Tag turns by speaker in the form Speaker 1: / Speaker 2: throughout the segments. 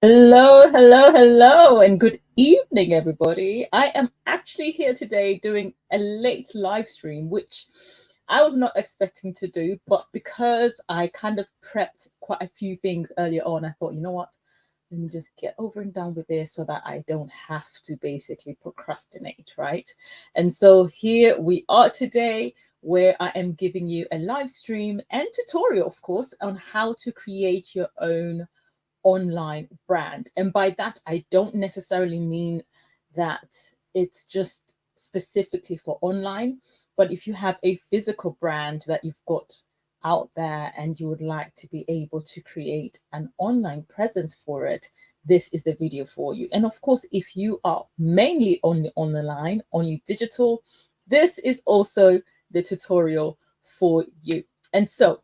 Speaker 1: Hello, hello, hello, and good evening, everybody. I am actually here today doing a late live stream, which I was not expecting to do, but because I kind of prepped quite a few things earlier on, I thought, you know what? Let me just get over and done with this so that I don't have to basically procrastinate, right? And so here we are today, where I am giving you a live stream and tutorial, of course, on how to create your own online brand. And by that, I don't necessarily mean that it's just specifically for online, but if you have a physical brand that you've got out there and you would like to be able to create an online presence for it, this is the video for you. And of course, if you are mainly only online, only digital, this is also the tutorial for you. And so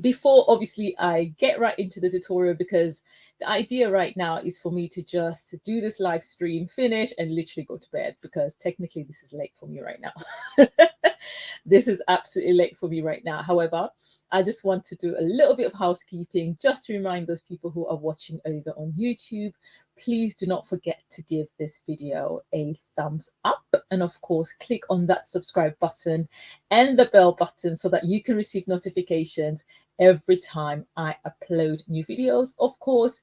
Speaker 1: before obviously I get right into the tutorial, because the idea right now is for me to just do this live stream, finish, and literally go to bed, because technically this is late for me right now. This is absolutely late for me right now. However, I just want to do a little bit of housekeeping just to remind those people who are watching over on YouTube. Please do not forget to give this video a thumbs up, and of course click on that subscribe button and the bell button so that you can receive notifications every time I upload new videos. Of course,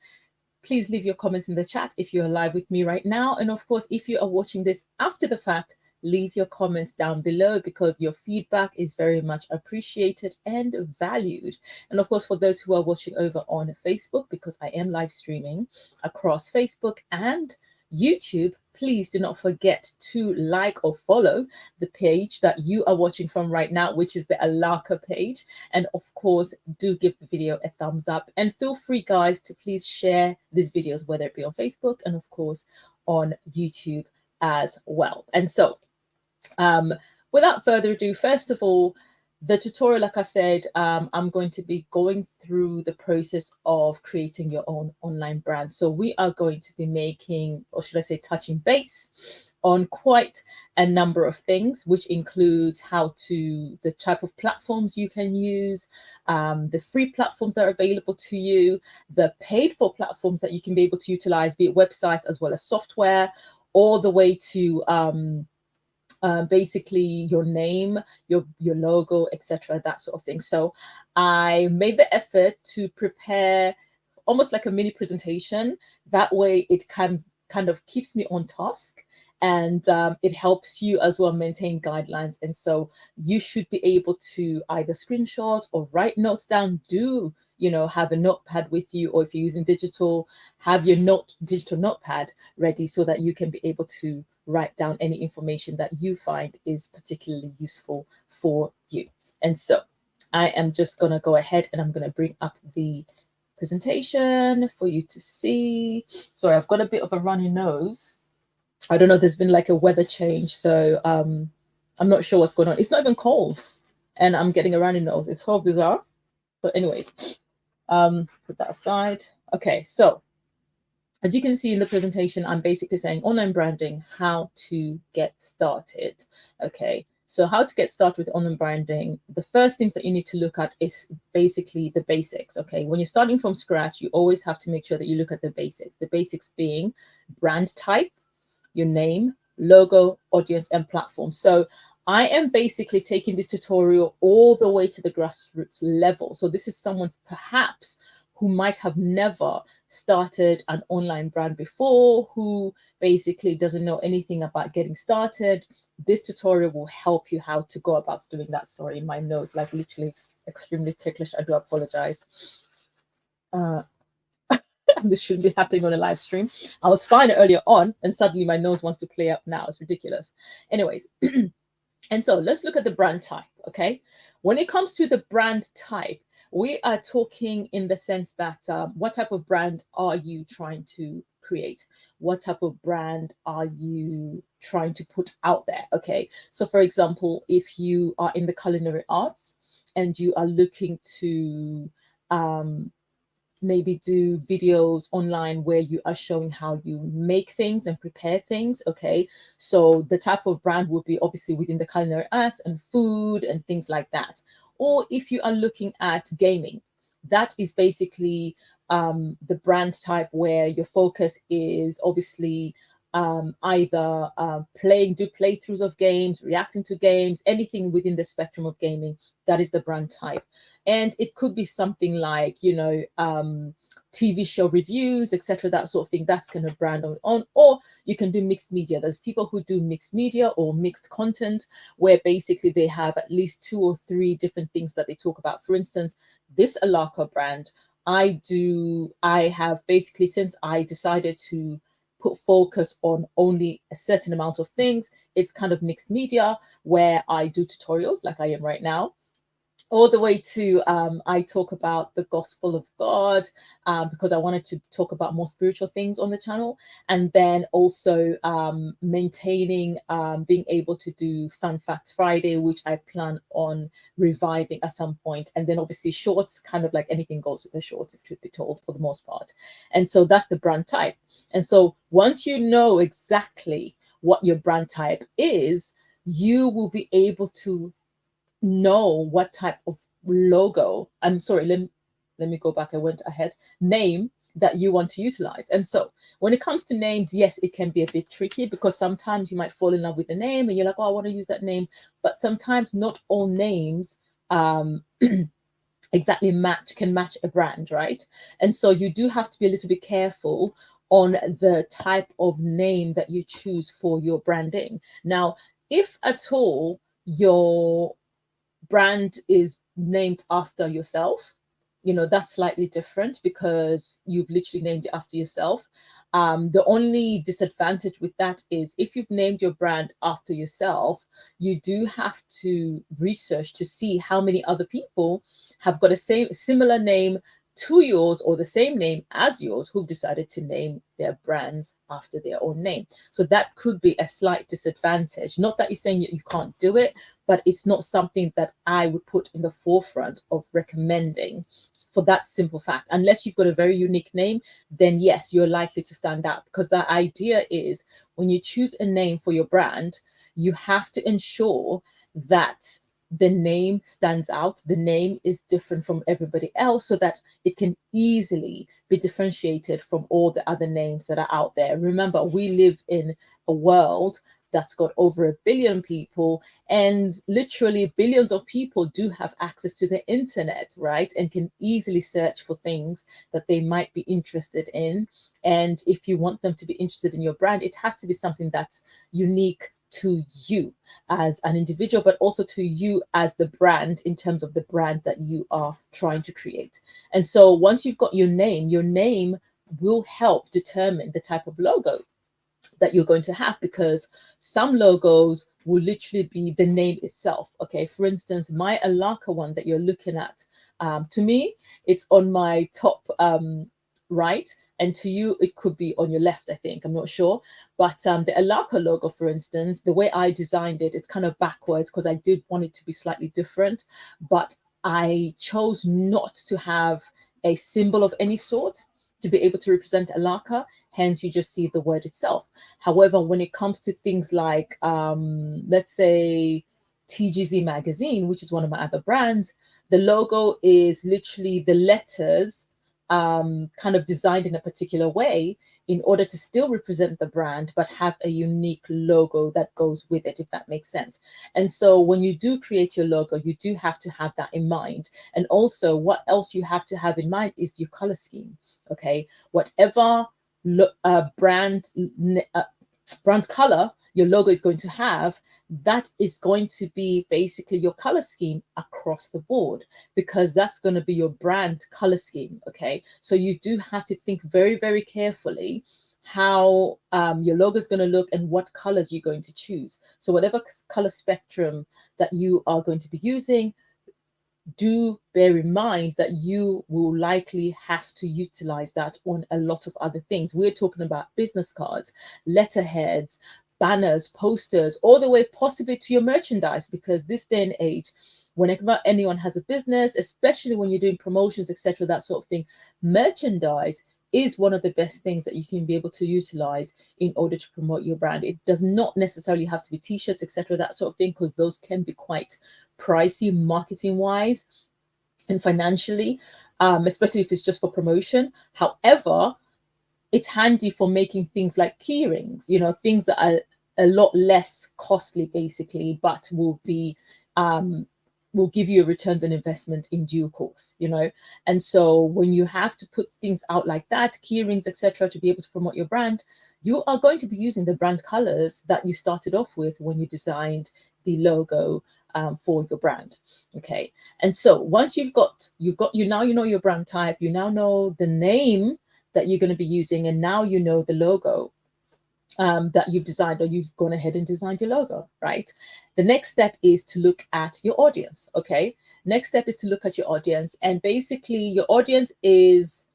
Speaker 1: please leave your comments in the chat if you're live with me right now. And of course, if you are watching this after the fact, leave your comments down below, because your feedback is very much appreciated and valued. And of course, for those who are watching over on Facebook, because I am live streaming across Facebook and YouTube, please do not forget to like or follow the page that you are watching from right now, which is the Elaka page. And of course, do give the video a thumbs up, and feel free, guys, to please share these videos, whether it be on Facebook and of course on YouTube as well. And so without further ado, first of all, the tutorial, like I said, I'm going to be going through the process of creating your own online brand. So we are going to be making, or should I say, touching base on quite a number of things, which includes the type of platforms you can use, the free platforms that are available to you, the paid for platforms that you can be able to utilize, be it websites as well as software, all the way to basically your name, your logo, etc., that sort of thing. So I made the effort to prepare almost like a mini presentation. That way it kind of keeps me on task, and it helps you as well maintain guidelines. And so you should be able to either screenshot or write notes down. Do have a notepad with you, or if you're using digital, have your digital notepad ready so that you can be able to write down any information that you find is particularly useful for you. And so I am just going to go ahead and I'm going to bring up the presentation for you to see. Sorry, I've got a bit of a runny nose. I don't know, there's been like a weather change, so I'm not sure what's going on. It's not even cold and I'm getting a runny nose. It's so bizarre. But anyways, put that aside. Okay, so as you can see in the presentation, I'm basically saying online branding, how to get started. Okay, So how to get started with online branding? The first things that you need to look at is basically the basics. Okay, when you're starting from scratch, you always have to make sure that you look at the basics. The basics being brand type, your name, logo, audience, and platform. So I am basically taking this tutorial all the way to the grassroots level. So this is someone perhaps who might have never started an online brand before, who basically doesn't know anything about getting started. This tutorial will help you how to go about doing that. Sorry, my nose, like literally extremely ticklish. I do apologize. This shouldn't be happening on a live stream. I was fine earlier on, and suddenly my nose wants to play up now. It's ridiculous. Anyways, and so let's look at the brand type. Okay, when it comes to the brand type, we are talking in the sense that what type of brand are you trying to create? What type of brand are you trying to put out there? Okay, so for example, if you are in the culinary arts and you are looking to maybe do videos online where you are showing how you make things and prepare things. Okay, so the type of brand would be obviously within the culinary arts and food and things like that. Or if you are looking at gaming, that is basically the brand type where your focus is obviously either do playthroughs of games, reacting to games, anything within the spectrum of gaming. That is the brand type. And it could be something like, you know, TV show reviews, etc., that sort of thing. That's kind of brand on. Or you can do mixed media. There's people who do mixed media or mixed content, where basically they have at least 2 or 3 different things that they talk about. For instance, this Elaka brand, I have basically, since I decided to put focus on only a certain amount of things, it's kind of mixed media where I do tutorials like I am right now, all the way to I talk about the gospel of God, because I wanted to talk about more spiritual things on the channel, and then also maintaining being able to do Fun Fact Friday, which I plan on reviving at some point, and then obviously shorts, kind of like anything goes with the shorts, if truth be told, for the most part. And so that's the brand type. And so once you know exactly what your brand type is, you will be able to know what type of logo, I'm sorry, let me go back, I went ahead, name that you want to utilize. And so when it comes to names, yes, it can be a bit tricky, because sometimes you might fall in love with a name and you're like, oh, I want to use that name. But sometimes not all names exactly can match a brand, right? And so you do have to be a little bit careful on the type of name that you choose for your branding. Now, if at all your brand is named after yourself, you know, that's slightly different, because you've literally named it after yourself. The only disadvantage with that is if you've named your brand after yourself, you do have to research to see how many other people have got a similar name to yours, or the same name as yours, who've decided to name their brands after their own name. So that could be a slight disadvantage. Not that you're saying you can't do it, but it's not something that I would put in the forefront of recommending, for that simple fact. Unless you've got a very unique name, then yes, you're likely to stand out, because the idea is when you choose a name for your brand, you have to ensure that the name stands out, the name is different from everybody else, so that it can easily be differentiated from all the other names that are out there. Remember, we live in a world that's got over 1 billion people, and literally billions of people do have access to the internet, right? And can easily search for things that they might be interested in. And if you want them to be interested in your brand, it has to be something that's unique to you as an individual, but also to you as the brand, in terms of the brand that you are trying to create. And so once you've got your name will help determine the type of logo that you're going to have, because some logos will literally be the name itself. Okay, for instance, my Elaka one that you're looking at, to me, it's on my top right, and to you it could be on your left, I think, I'm not sure. But the Elaka logo, for instance, the way I designed it, it's kind of backwards, because I did want it to be slightly different, but I chose not to have a symbol of any sort to be able to represent Elaka, hence you just see the word itself. However, when it comes to things like let's say TGZ magazine, which is one of my other brands, the logo is literally the letters kind of designed in a particular way in order to still represent the brand, but have a unique logo that goes with it, if that makes sense. And so when you do create your logo, you do have to have that in mind. And also, what else you have to have in mind is your color scheme. Okay, whatever brand brand color your logo is going to have, that is going to be basically your color scheme across the board, because that's going to be your brand color scheme. Okay, so you do have to think very, very carefully how your logo is going to look and what colors you're going to choose. So whatever color spectrum that you are going to be using, do bear in mind that you will likely have to utilize that on a lot of other things. We're talking about business cards, letterheads, banners, posters, all the way possibly to your merchandise, because this day and age, whenever anyone has a business, especially when you're doing promotions, etc., that sort of thing, merchandise is one of the best things that you can be able to utilize in order to promote your brand. It does not necessarily have to be t-shirts, etc., that sort of thing, because those can be quite pricey marketing wise and financially, especially if it's just for promotion. However, it's handy for making things like key rings, things that are a lot less costly basically, but will give you a returns on investment in due course. And so when you have to put things out like that, key rings, etc., to be able to promote your brand, you are going to be using the brand colors that you started off with when you designed the logo for your brand. Okay, and so once you now know your brand type, you now know the name that you're going to be using, and now you know the logo that you've designed, or you've gone ahead and designed your logo, right? The next step is to look at your audience. Okay, next step is to look at your audience, and basically your audience is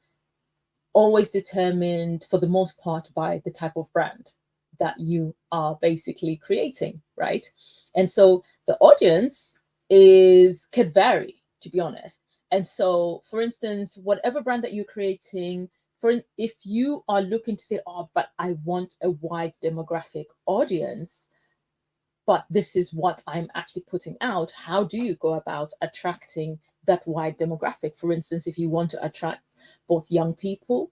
Speaker 1: always determined for the most part by the type of brand that you are basically creating, right? And so the audience could vary, to be honest. And so, for instance, whatever brand that you're creating, if you are looking to say, oh, but I want a wide demographic audience, but this is what I'm actually putting out, how do you go about attracting that wide demographic? For instance, if you want to attract both young people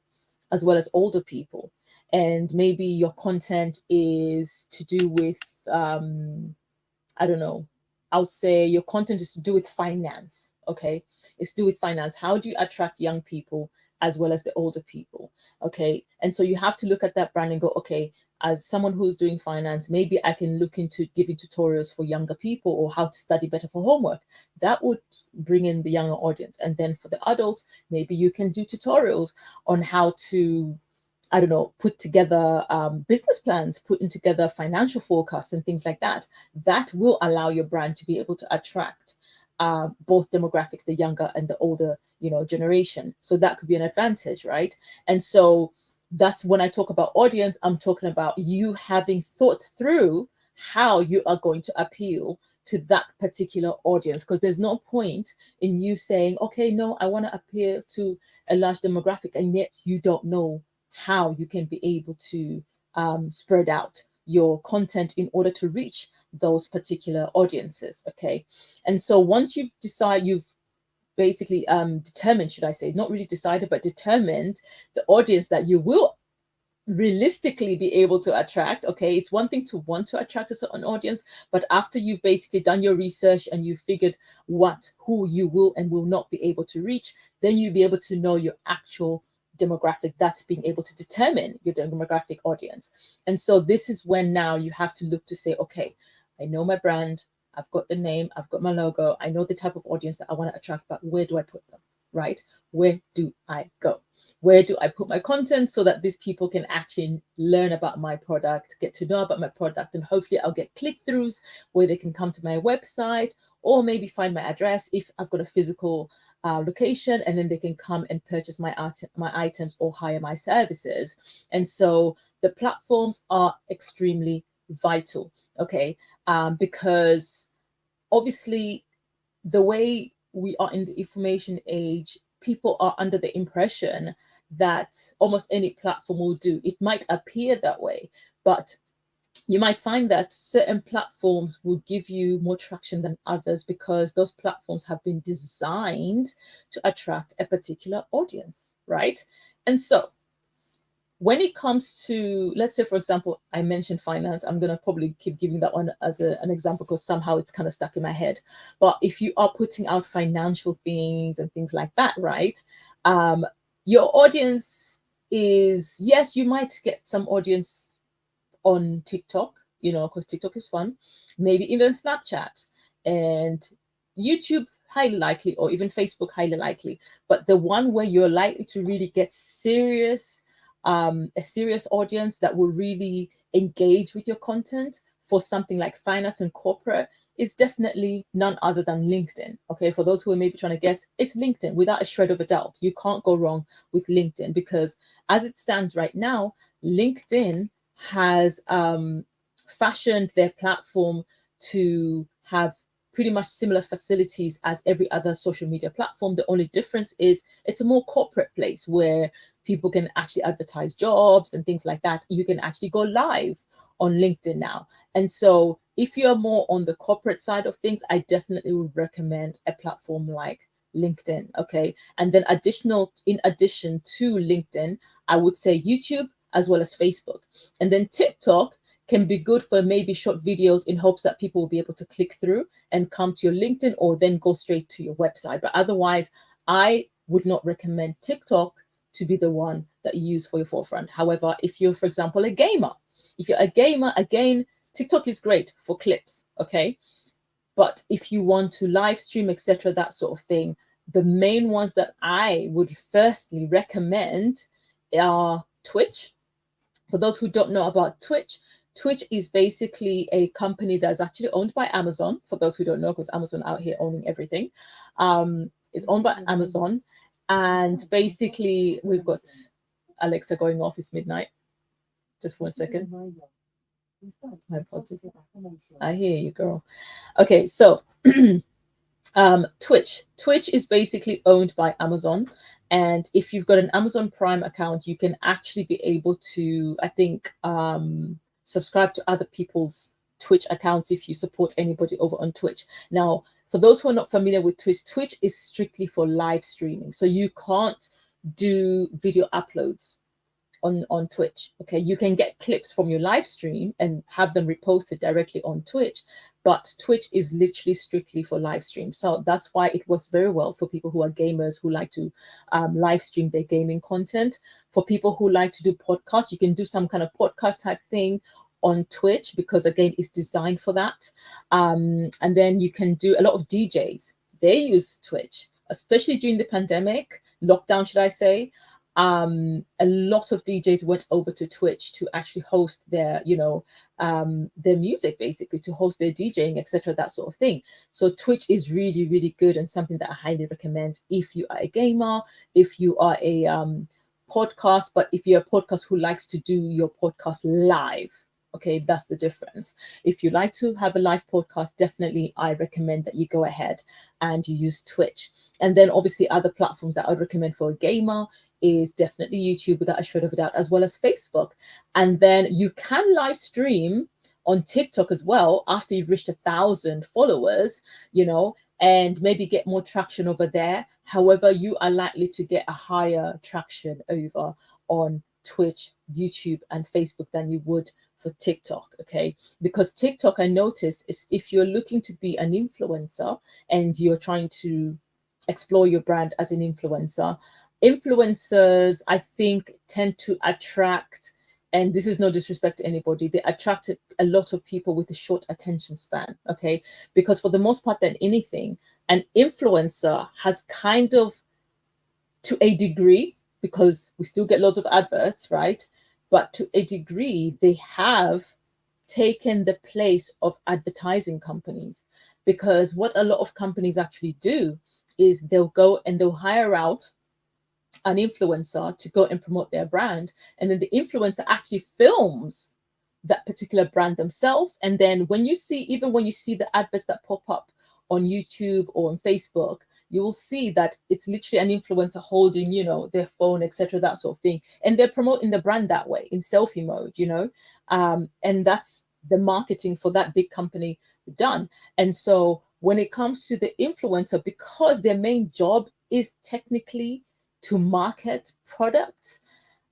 Speaker 1: as well as older people, and maybe your content is to do with, I don't know, I would say your content is to do with finance. Okay, it's to do with finance. How do you attract young people as well as the older people? Okay, and so you have to look at that brand and go, okay, as someone who's doing finance, maybe I can look into giving tutorials for younger people, or how to study better for homework. That would bring in the younger audience. And then for the adults, maybe you can do tutorials on how to, I don't know, put together business plans, putting together financial forecasts and things like that. That will allow your brand to be able to attract both demographics, the younger and the older, generation. So that could be an advantage, right? And so that's when I talk about audience, I'm talking about you having thought through how you are going to appeal to that particular audience, because there's no point in you saying, okay, no, I want to appeal to a large demographic, and yet you don't know how you can be able to spread out your content in order to reach those particular audiences. Okay, and so once you've basically determined, should I say, not really decided, but determined the audience that you will realistically be able to attract. Okay, it's one thing to want to attract a certain audience, but after you've basically done your research and you figured who you will and will not be able to reach, then you'll be able to know your actual demographic. That's being able to determine your demographic audience. And so this is when now you have to look to say, okay, I know my brand, I've got the name, I've got my logo, I know the type of audience that I want to attract, but where do I put them, right? Where do I go? Where do I put my content so that these people can actually learn about my product, get to know about my product, and hopefully I'll get click-throughs where they can come to my website, or maybe find my address if I've got a physical location, and then they can come and purchase my items or hire my services. And so the platforms are extremely vital, okay? Because obviously the way we are in the information age, people are under the impression that almost any platform will do. It might appear that way, but you might find that certain platforms will give you more traction than others because those platforms have been designed to attract a particular audience, right? And so when it comes to, let's say, for example, I mentioned finance, I'm going to probably keep giving that one as an example because somehow it's kind of stuck in my head. But if you are putting out financial things and things like that, right? Um, your audience is, yes, you might get some audience on TikTok, because TikTok is fun, maybe even Snapchat and YouTube, highly likely, or even Facebook, highly likely. But the one where you're likely to really get a serious audience that will really engage with your content for something like finance and corporate is definitely none other than LinkedIn. Okay, for those who are maybe trying to guess, it's LinkedIn without a shred of a doubt. You can't go wrong with LinkedIn because as it stands right now, LinkedIn has fashioned their platform to have pretty much similar facilities as every other social media platform. The only difference is it's a more corporate place where people can actually advertise jobs and things like that. You can actually go live on LinkedIn now. And so if you're more on the corporate side of things, I definitely would recommend a platform like LinkedIn. Okay. And then in addition to LinkedIn, I would say YouTube as well as Facebook. And then TikTok can be good for maybe short videos in hopes that people will be able to click through and come to your LinkedIn or then go straight to your website. But otherwise, I would not recommend TikTok to be the one that you use for your forefront. However, if you're, for example, if you're a gamer, again, TikTok is great for clips, okay? But if you want to live stream, etc., that sort of thing, the main ones that I would firstly recommend are Twitch. For those who don't know about Twitch, Twitch is basically a company that's actually owned by Amazon. For those who don't know, because Amazon out here owning everything, it's owned by Amazon. And basically, we've got Alexa going off. It's midnight. Just 1 second. My apologies. I hear you, girl. Okay, so Twitch is basically owned by Amazon, and if you've got an Amazon Prime account, you can actually be able to, I think, subscribe to other people's Twitch accounts if you support anybody over on Twitch. Now, for those who are not familiar with Twitch, Twitch is strictly for live streaming, so you can't do video uploads on Twitch. Okay, you can get clips from your live stream and have them reposted directly on Twitch, but Twitch is literally strictly for live stream. So that's why it works very well for people who are gamers who like to live stream their gaming content. For people who like to do podcasts, you can do some kind of podcast type thing on Twitch because again, it's designed for that. And then you can do a lot of DJs. They use Twitch, especially during the pandemic, lockdown, should I say. A lot of DJs went over to Twitch to actually host their music, basically to host their DJing, etc., that sort of thing. So Twitch is really, really good and something that I highly recommend if you are a gamer, if you are a podcast, but if you're a podcast who likes to do your podcast live. Okay, that's the difference. If you like to have a live podcast, definitely I recommend that you go ahead and you use Twitch. And then obviously other platforms that I would recommend for a gamer is definitely YouTube without a shred of a doubt, as well as Facebook. And then you can live stream on TikTok as well after you've reached 1,000 followers, and maybe get more traction over there. However, you are likely to get a higher traction over on Twitch, YouTube, and Facebook than you would for TikTok. Okay, because TikTok, I noticed, is if you're looking to be an influencer and you're trying to explore your brand as an influencers, I think, tend to attract, and this is no disrespect to anybody, they attract a lot of people with a short attention span. Okay, because for the most part than anything, an influencer has kind of, to a degree, because we still get lots of adverts, right? But to a degree, they have taken the place of advertising companies, because what a lot of companies actually do is they'll go and they'll hire out an influencer to go and promote their brand, and then the influencer actually films that particular brand themselves. And then when you see the adverts that pop up on YouTube or on Facebook, you will see that it's literally an influencer holding, their phone, etc., that sort of thing, and they're promoting the brand that way in selfie mode, and that's the marketing for that big company done. And so when it comes to the influencer, because their main job is technically to market products,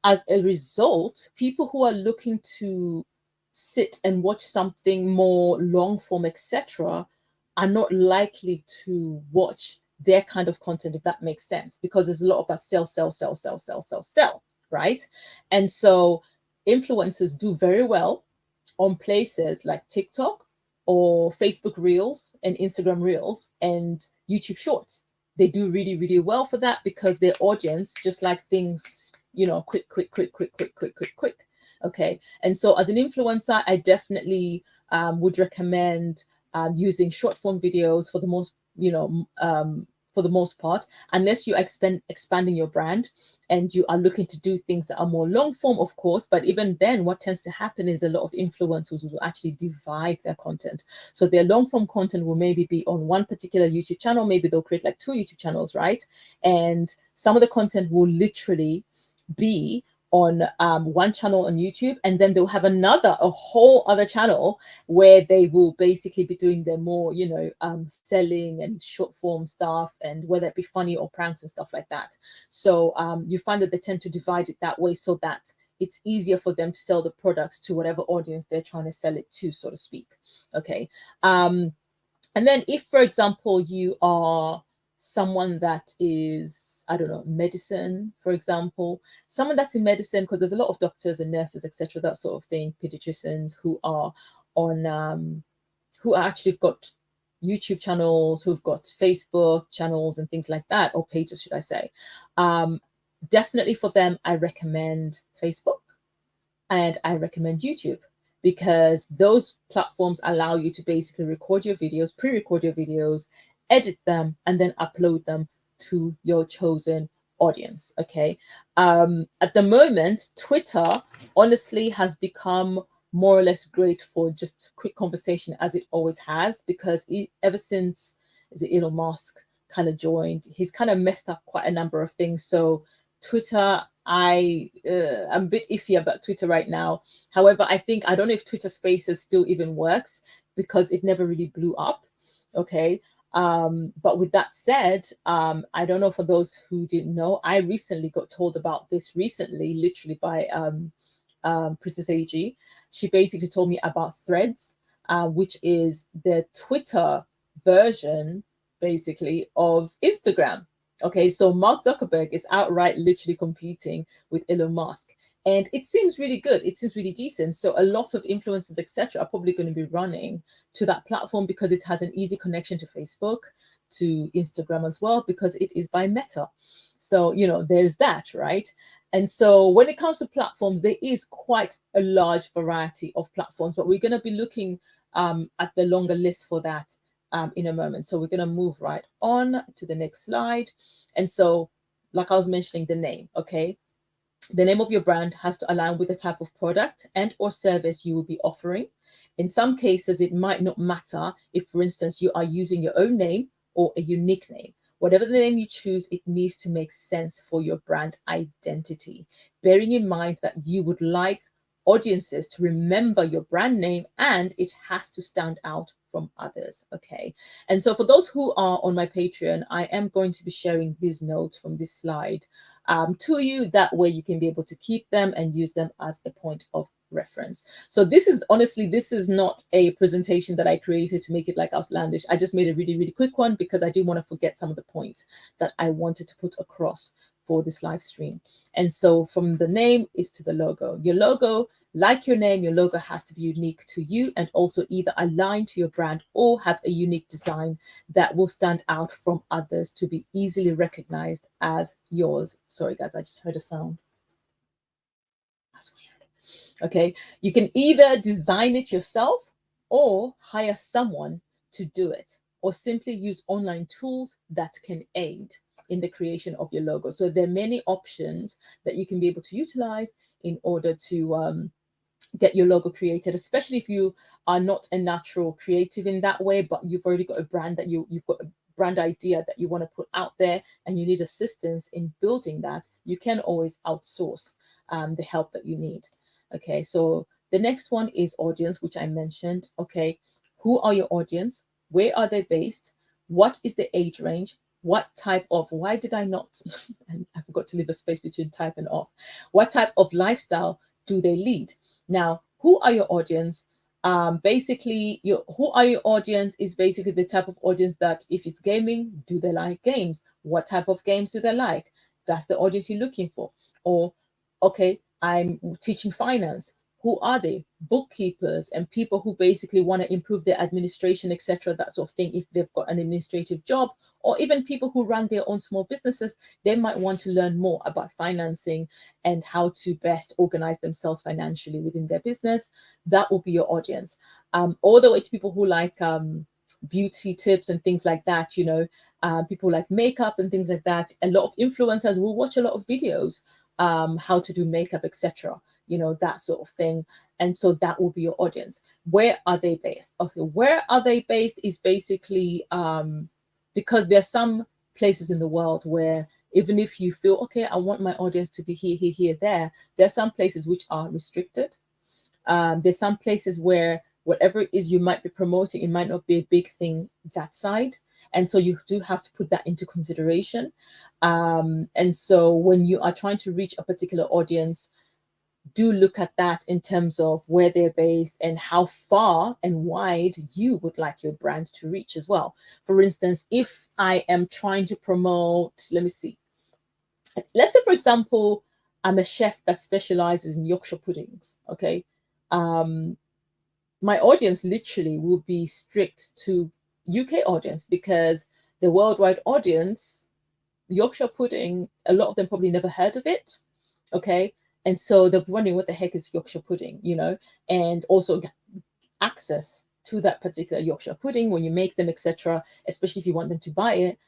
Speaker 1: as a result, people who are looking to sit and watch something more long form, etc., are not likely to watch their kind of content, if that makes sense, because there's a lot about sell, sell, sell, sell, sell, sell, sell, right? And so influencers do very well on places like TikTok or Facebook Reels and Instagram Reels and YouTube Shorts. They do really, really well for that because their audience just like things, you know, quick, quick, quick, quick, quick, quick, quick, quick. Okay. And so as an influencer, I definitely would recommend using short form videos for the most, for the most part, unless you expanding your brand and you are looking to do things that are more long form, of course. But even then, what tends to happen is a lot of influencers will actually divide their content. So their long form content will maybe be on one particular YouTube channel. Maybe they'll create like 2 YouTube channels, right? And some of the content will literally be on one channel on YouTube, and then they'll have a whole other channel where they will basically be doing their more, selling and short form stuff, and whether it be funny or pranks and stuff like that. So you find that they tend to divide it that way so that it's easier for them to sell the products to whatever audience they're trying to sell it to, so to speak. Okay. And then if, for example, you are someone that is, I don't know, medicine, for example, someone that's in medicine, because there's a lot of doctors and nurses, etc., that sort of thing, pediatricians who are on, who actually got YouTube channels, who've got Facebook channels and things like that, or pages, should I say. Definitely for them, I recommend Facebook and I recommend YouTube, because those platforms allow you to basically record your videos, pre-record your videos, edit them, and then upload them to your chosen audience. Okay. At the moment, Twitter honestly has become more or less great for just quick conversation, as it always has, because ever since Elon Musk kind of joined, he's kind of messed up quite a number of things. So Twitter, I'm a bit iffy about Twitter right now. However, I don't know if Twitter Spaces still even works, because it never really blew up. Okay. But with that said, I don't know, for those who didn't know, I recently got told about this literally by Princess AG. She basically told me about Threads, which is the Twitter version basically of Instagram. Okay, so Mark Zuckerberg is outright literally competing with Elon Musk. And it seems really good. It seems really decent. So a lot of influencers, etc., are probably going to be running to that platform because it has an easy connection to Facebook, to Instagram as well, because it is by Meta. So, there's that, right? And so when it comes to platforms, there is quite a large variety of platforms, but we're going to be looking at the longer list for that in a moment. So we're going to move right on to the next slide. And so, like I was mentioning, the name, okay? The name of your brand has to align with the type of product and or service you will be offering. In some cases, it might not matter if, for instance, you are using your own name or a unique name. Whatever the name you choose, it needs to make sense for your brand identity, bearing in mind that you would like audiences to remember your brand name, and it has to stand out from others. Okay. And so for those who are on my Patreon, I am going to be sharing these notes from this slide to you. That way you can be able to keep them and use them as a point of reference. So this is not a presentation that I created to make it like outlandish. I just made a really, really quick one because I didn't want to forget some of the points that I wanted to put across for this live stream. And so from the name is to the logo. Your logo, like your name, your logo has to be unique to you and also either align to your brand or have a unique design that will stand out from others to be easily recognized as yours. Sorry guys, I just heard a sound. That's weird. Okay, you can either design it yourself or hire someone to do it, or simply use online tools that can aid in the creation of your logo. So there are many options that you can be able to utilize in order to get your logo created, especially if you are not a natural creative in that way, but you've already got a brand that you've got a brand idea that you want to put out there and you need assistance in building that. You can always outsource the help that you need. Okay, so The next one is audience, which I mentioned. Okay, who are your audience? Where are they based? What is the age range? What type of, why did I not, I forgot to leave a space between type and off. What type of lifestyle do they lead? Now, who are your audience? Basically, who are your audience is basically the type of audience that if it's gaming, do they like games? What type of games do they like? That's the audience you're looking for. Or, okay, I'm teaching finance. Who are they? Bookkeepers and people who basically want to improve their administration, etc., that sort of thing. If they've got an administrative job, or even people who run their own small businesses, they might want to learn more about financing and how to best organize themselves financially within their business. That will be your audience. All the way to people who like beauty tips and things like that, people like makeup and things like that. A lot of influencers will watch a lot of videos, how to do makeup, etc., that sort of thing. And so that will be your audience. Where are they based? Okay, where are they based is basically because there's some places in the world where even if you feel, okay, I want my audience to be here, here, here, there are some places which are restricted. There's some places where whatever it is you might be promoting, it might not be a big thing that side. And so you do have to put that into consideration. And so when you are trying to reach a particular audience, do look at that in terms of where they're based and how far and wide you would like your brand to reach as well. For instance, if I am trying to promote, let me see, let's say, for example, I'm a chef that specializes in Yorkshire puddings, okay? My audience literally will be strict to UK audience, because the worldwide audience, Yorkshire pudding, a lot of them probably never heard of it, okay? And so they'll be wondering what the heck is Yorkshire pudding, and also access to that particular Yorkshire pudding when you make them, etc., especially if you want them to buy it.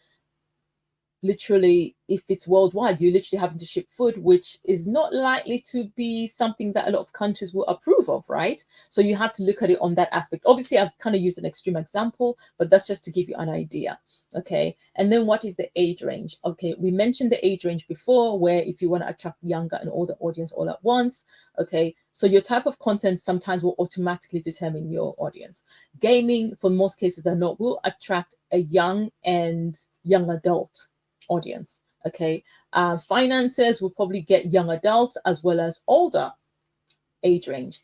Speaker 1: Literally, if it's worldwide, you're literally having to ship food, which is not likely to be something that a lot of countries will approve of, right? So you have to look at it on that aspect. Obviously, I've kind of used an extreme example, but that's just to give you an idea, okay? And then what is the age range? Okay, we mentioned the age range before, where if you want to attract younger and older audience all at once, okay? So your type of content sometimes will automatically determine your audience. Gaming, for most cases, will attract a young and young adult audience, okay? Finances will probably get young adults as well as older age range.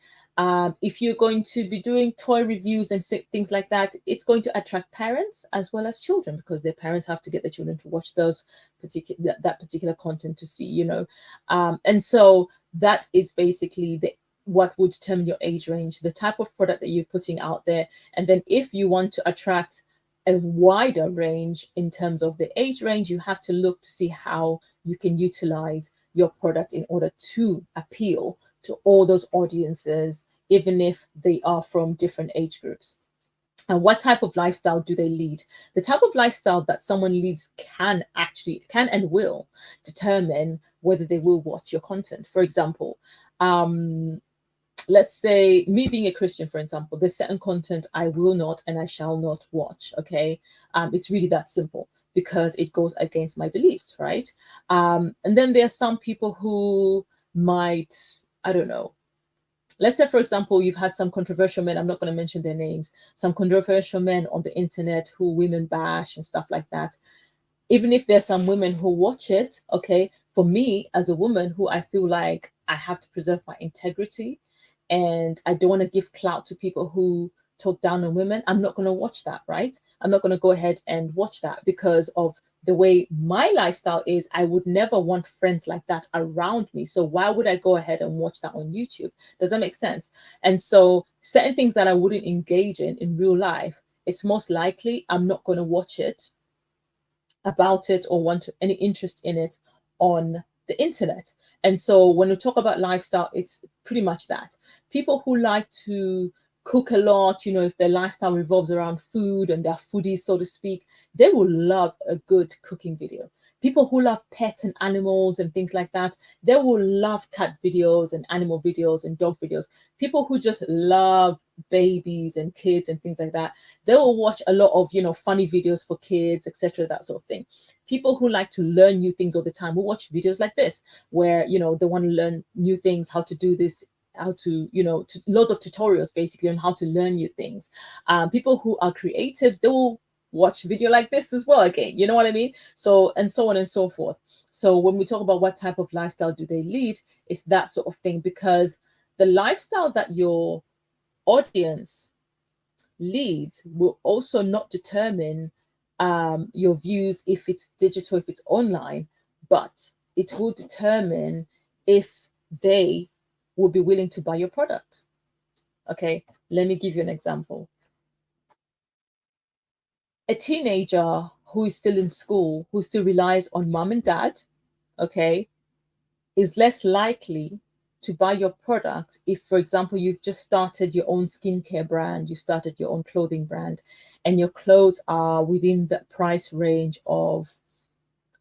Speaker 1: If you're going to be doing toy reviews and things like that, it's going to attract parents as well as children, because their parents have to get their children to watch that particular content to see, and so that is basically what would determine your age range, the type of product that you're putting out there. And then if you want to attract a wider range in terms of the age range, you have to look to see how you can utilize your product in order to appeal to all those audiences, even if they are from different age groups. And what type of lifestyle do they lead? The type of lifestyle that someone leads can and will determine whether they will watch your content. For example, let's say me being a Christian, for example, there's certain content I will not and I shall not watch, okay? It's really that simple, because it goes against my beliefs, right? And then there are some people who might, I don't know, let's say, for example, you've had some controversial men, I'm not going to mention their names, some controversial men on the internet who women bash and stuff like that. Even if there's some women who watch it, okay, for me as a woman who I feel like I have to preserve my integrity, and I don't want to give clout to people who talk down on women, I'm not going to watch that, right? I'm not going to go ahead and watch that, because of the way my lifestyle is. I would never want friends like that around me. So why would I go ahead and watch that on YouTube? Does that make sense? And so certain things that I wouldn't engage in real life, it's most likely I'm not going to watch it about it or want any interest in it on the internet. And so when we talk about lifestyle, it's pretty much that. People who like to cook a lot, if their lifestyle revolves around food and they're foodies, so to speak, they will love a good cooking video. People who love pets and animals and things like that, they will love cat videos and animal videos and dog videos. People who just love babies and kids and things like that, they will watch a lot of, funny videos for kids, etc., that sort of thing. People who like to learn new things all the time will watch videos like this, where, they want to learn new things, how to do this loads of tutorials basically on how to learn new things. People who are creatives, they will watch video like this as well again, you know what I mean? So, and so on and so forth. So when we talk about what type of lifestyle do they lead, it's that sort of thing, because the lifestyle that your audience leads will also not determine your views if it's digital, if it's online, but it will determine if they will be willing to buy your product. Okay, let me give you an example. A teenager who is still in school, who still relies on mom and dad, okay, is less likely to buy your product if, for example, you've just started your own skincare brand, you started your own clothing brand, and your clothes are within the price range of,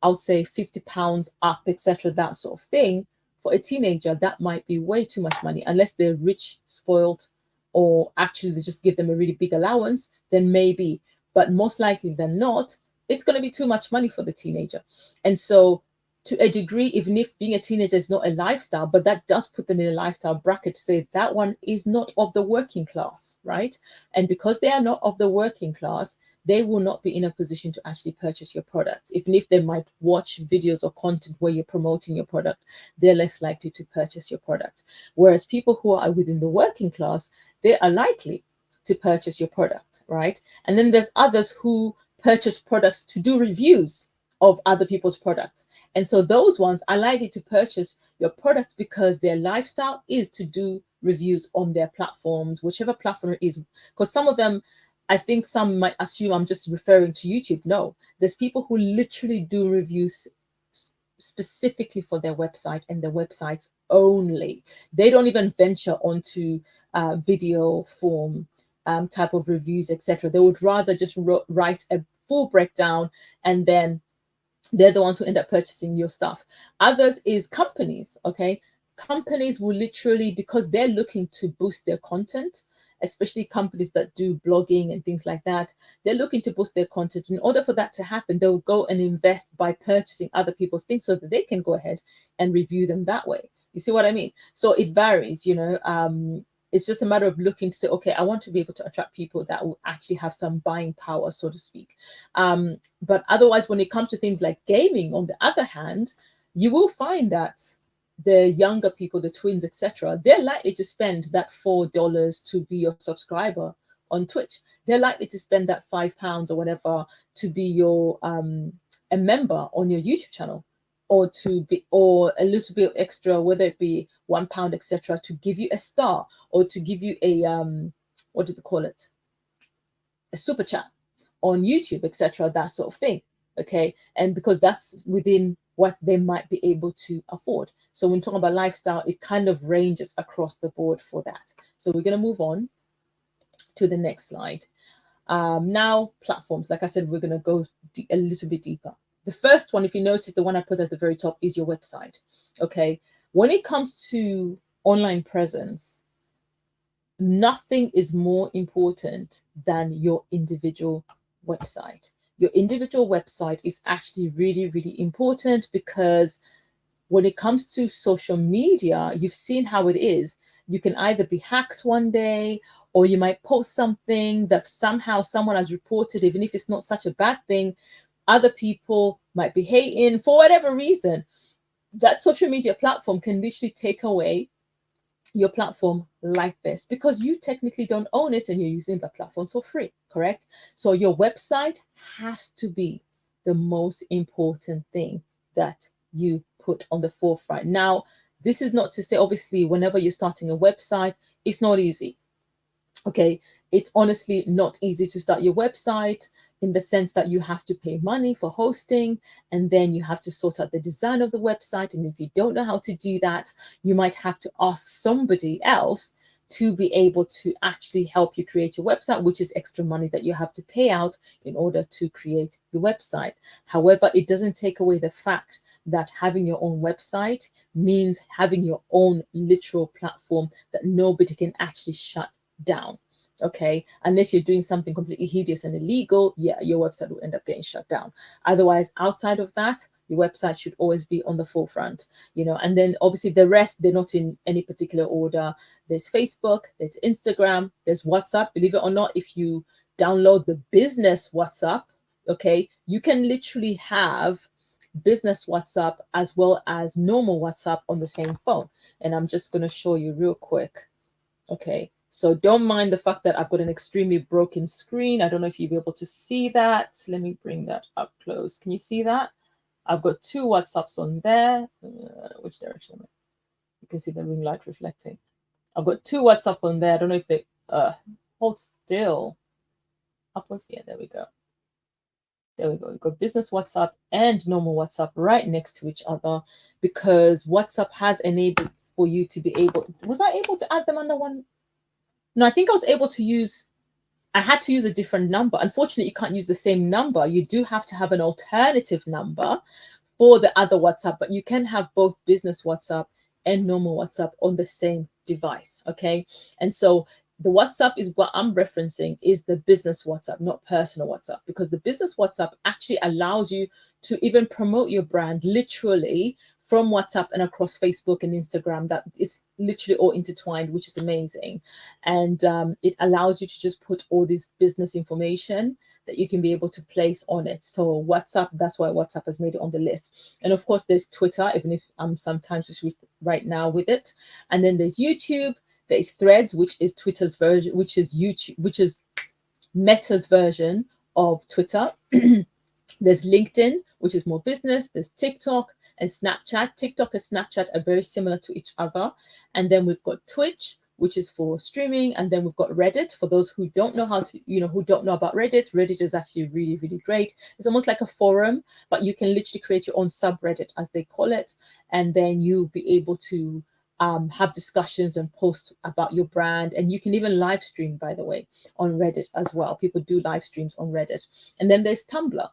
Speaker 1: I would say, £50 up, etc., that sort of thing. For a teenager, that might be way too much money, unless they're rich, spoiled, or actually they just give them a really big allowance, then maybe. But most likely than not, it's going to be too much money for the teenager. And so, to a degree, even if being a teenager is not a lifestyle, but that does put them in a lifestyle bracket to say that one is not of the working class, right? And because they are not of the working class, they will not be in a position to actually purchase your product. Even if they might watch videos or content where you're promoting your product, they're less likely to purchase your product. Whereas people who are within the working class, they are likely to purchase your product, right? And then there's others who purchase products to do reviews of other people's products. And so those ones are likely to purchase your products because their lifestyle is to do reviews on their platforms, whichever platform it is. Because some of them, I think some might assume I'm just referring to YouTube. No, there's people who literally do reviews specifically for their website and their websites only. They don't even venture onto video form type of reviews, etc. They would rather just write a full breakdown, and then they're the ones who end up purchasing your stuff. Others is companies, okay? Companies will literally, because they're looking to boost their content, especially companies that do blogging and things like that, they're looking to boost their content. In order for that to happen, they'll go and invest by purchasing other people's things so that they can go ahead and review them that way. You see what I mean? So it varies, it's just a matter of looking to say, okay, I want to be able to attract people that will actually have some buying power, so to speak. But otherwise, when it comes to things like gaming, on the other hand, you will find that the younger people, the tweens, etc., they're likely to spend that $4 to be your subscriber on Twitch. They're likely to spend that £5 or whatever to be your a member on your YouTube channel, or to be, or a little bit extra, whether it be £1, etc., to give you a star, or to give you a what do they call it, a super chat on YouTube, etc., that sort of thing. Okay, and because that's within what they might be able to afford. So when talking about lifestyle, it kind of ranges across the board for that. So we're going to move on to the next slide. Now, platforms. Like I said, we're going to go a little bit deeper. The first one, if you notice, the one I put at the very top is your website. Okay, when it comes to online presence, nothing is more important than your individual website. Your individual website is actually really, really important, because when it comes to social media, you've seen how it is. You can either be hacked one day, or you might post something that somehow someone has reported, even if it's not such a bad thing. Other people might be hating for whatever reason. That social media platform can literally take away your platform like this, because you technically don't own it and you're using the platforms for free, correct? So your website has to be the most important thing that you put on the forefront. Now, this is not to say, obviously, whenever you're starting a website, it's not easy. Okay, it's honestly not easy to start your website, in the sense that you have to pay money for hosting, and then you have to sort out the design of the website. And if you don't know how to do that, you might have to ask somebody else to be able to actually help you create your website, which is extra money that you have to pay out in order to create your website. However, it doesn't take away the fact that having your own website means having your own literal platform that nobody can actually shut down. Okay, unless you're doing something completely hideous and illegal, yeah, your website will end up getting shut down. Otherwise, outside of that, your website should always be on the forefront, you know. And then obviously the rest, they're not in any particular order. There's Facebook, there's Instagram, there's WhatsApp. Believe it or not, if you download the business WhatsApp, okay, you can literally have business WhatsApp as well as normal WhatsApp on the same phone. And I'm just going to show you real quick. Okay, so don't mind the fact that I've got an extremely broken screen. I don't know if you'll be able to see that. Let me bring that up close. Can you see that? I've got two WhatsApps on there. Which direction am I? You can see the ring light reflecting. I've got two WhatsApp on there. I don't know if they hold still. Upwards. Yeah, there we go. There we go. We've got business WhatsApp and normal WhatsApp right next to each other because WhatsApp has enabled for you to be able. Was I able to add them under one? No, I think I was able to use. I had to use a different number. Unfortunately, you can't use the same number. You do have to have an alternative number for the other WhatsApp, but you can have both business WhatsApp and normal WhatsApp on the same device. Okay. And so the WhatsApp is what I'm referencing is the business WhatsApp, not personal WhatsApp, because the business WhatsApp actually allows you to even promote your brand literally from WhatsApp and across Facebook and Instagram. That it's literally all intertwined, which is amazing. And it allows you to just put all this business information that you can be able to place on it. So WhatsApp, that's why WhatsApp has made it on the list. And of course, there's Twitter, even if I'm sometimes just right now with it. And then there's YouTube, there's Threads, which is Twitter's version, which is YouTube, which is Meta's version of Twitter. There's LinkedIn, which is more business. There's TikTok and Snapchat. TikTok and Snapchat are very similar to each other. And then we've got Twitch, which is for streaming. And then we've got Reddit. For those who don't know how to, who don't know about Reddit, Reddit is actually really, really great. It's almost like a forum, but you can literally create your own subreddit, as they call it. And then you'll be able to have discussions and post about your brand. And you can even live stream, by the way, on Reddit as well. People do live streams on Reddit. And then there's Tumblr.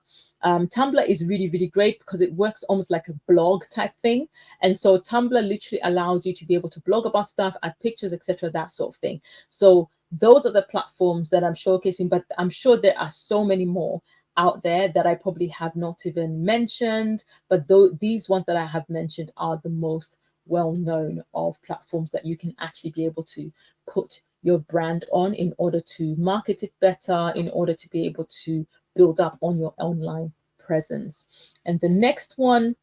Speaker 1: Tumblr is really, really great because it works almost like a blog type thing. And so Tumblr literally allows you to be able to blog about stuff, add pictures, etc., that sort of thing. So those are the platforms that I'm showcasing, but I'm sure there are so many more out there that I probably have not even mentioned. But these ones that I have mentioned are the most well-known of platforms that you can actually be able to put your brand on in order to market it better, in order to be able to build up on your online presence. And the next one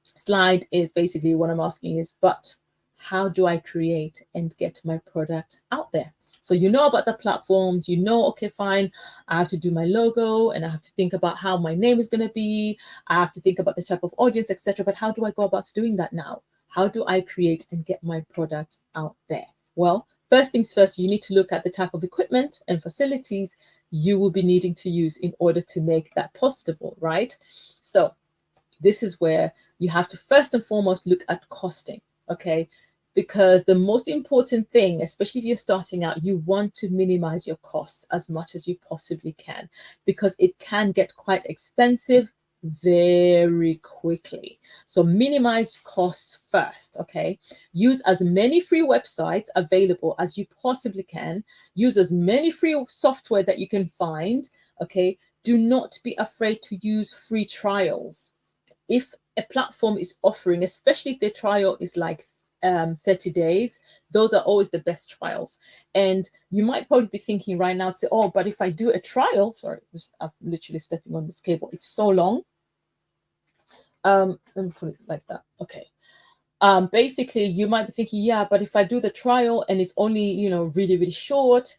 Speaker 1: slide is basically what I'm asking is, but how do I create and get my product out there? So you know about the platforms, okay, fine, I have to do my logo and I have to think about how my name is going to be. I have to think about the type of audience, etc. But how do I go about doing that now? How do I create and get my product out there? Well, first things first, you need to look at the type of equipment and facilities you will be needing to use in order to make that possible, right? So this is where you have to first and foremost look at costing, okay? Because the most important thing, especially if you're starting out, you want to minimize your costs as much as you possibly can, because it can get quite expensive very quickly. So minimize costs first, okay? Use as many free websites available as you possibly can. Use as many free software that you can find, okay? Do not be afraid to use free trials. If a platform is offering, especially if the trial is like 30 days, those are always the best trials. And you might probably be thinking right now to say, oh, but if I do a trial, sorry, I'm literally stepping on this cable, it's so long. Let me put it like that. Okay. Basically, you might be thinking, yeah, but if I do the trial and it's only, really, really short,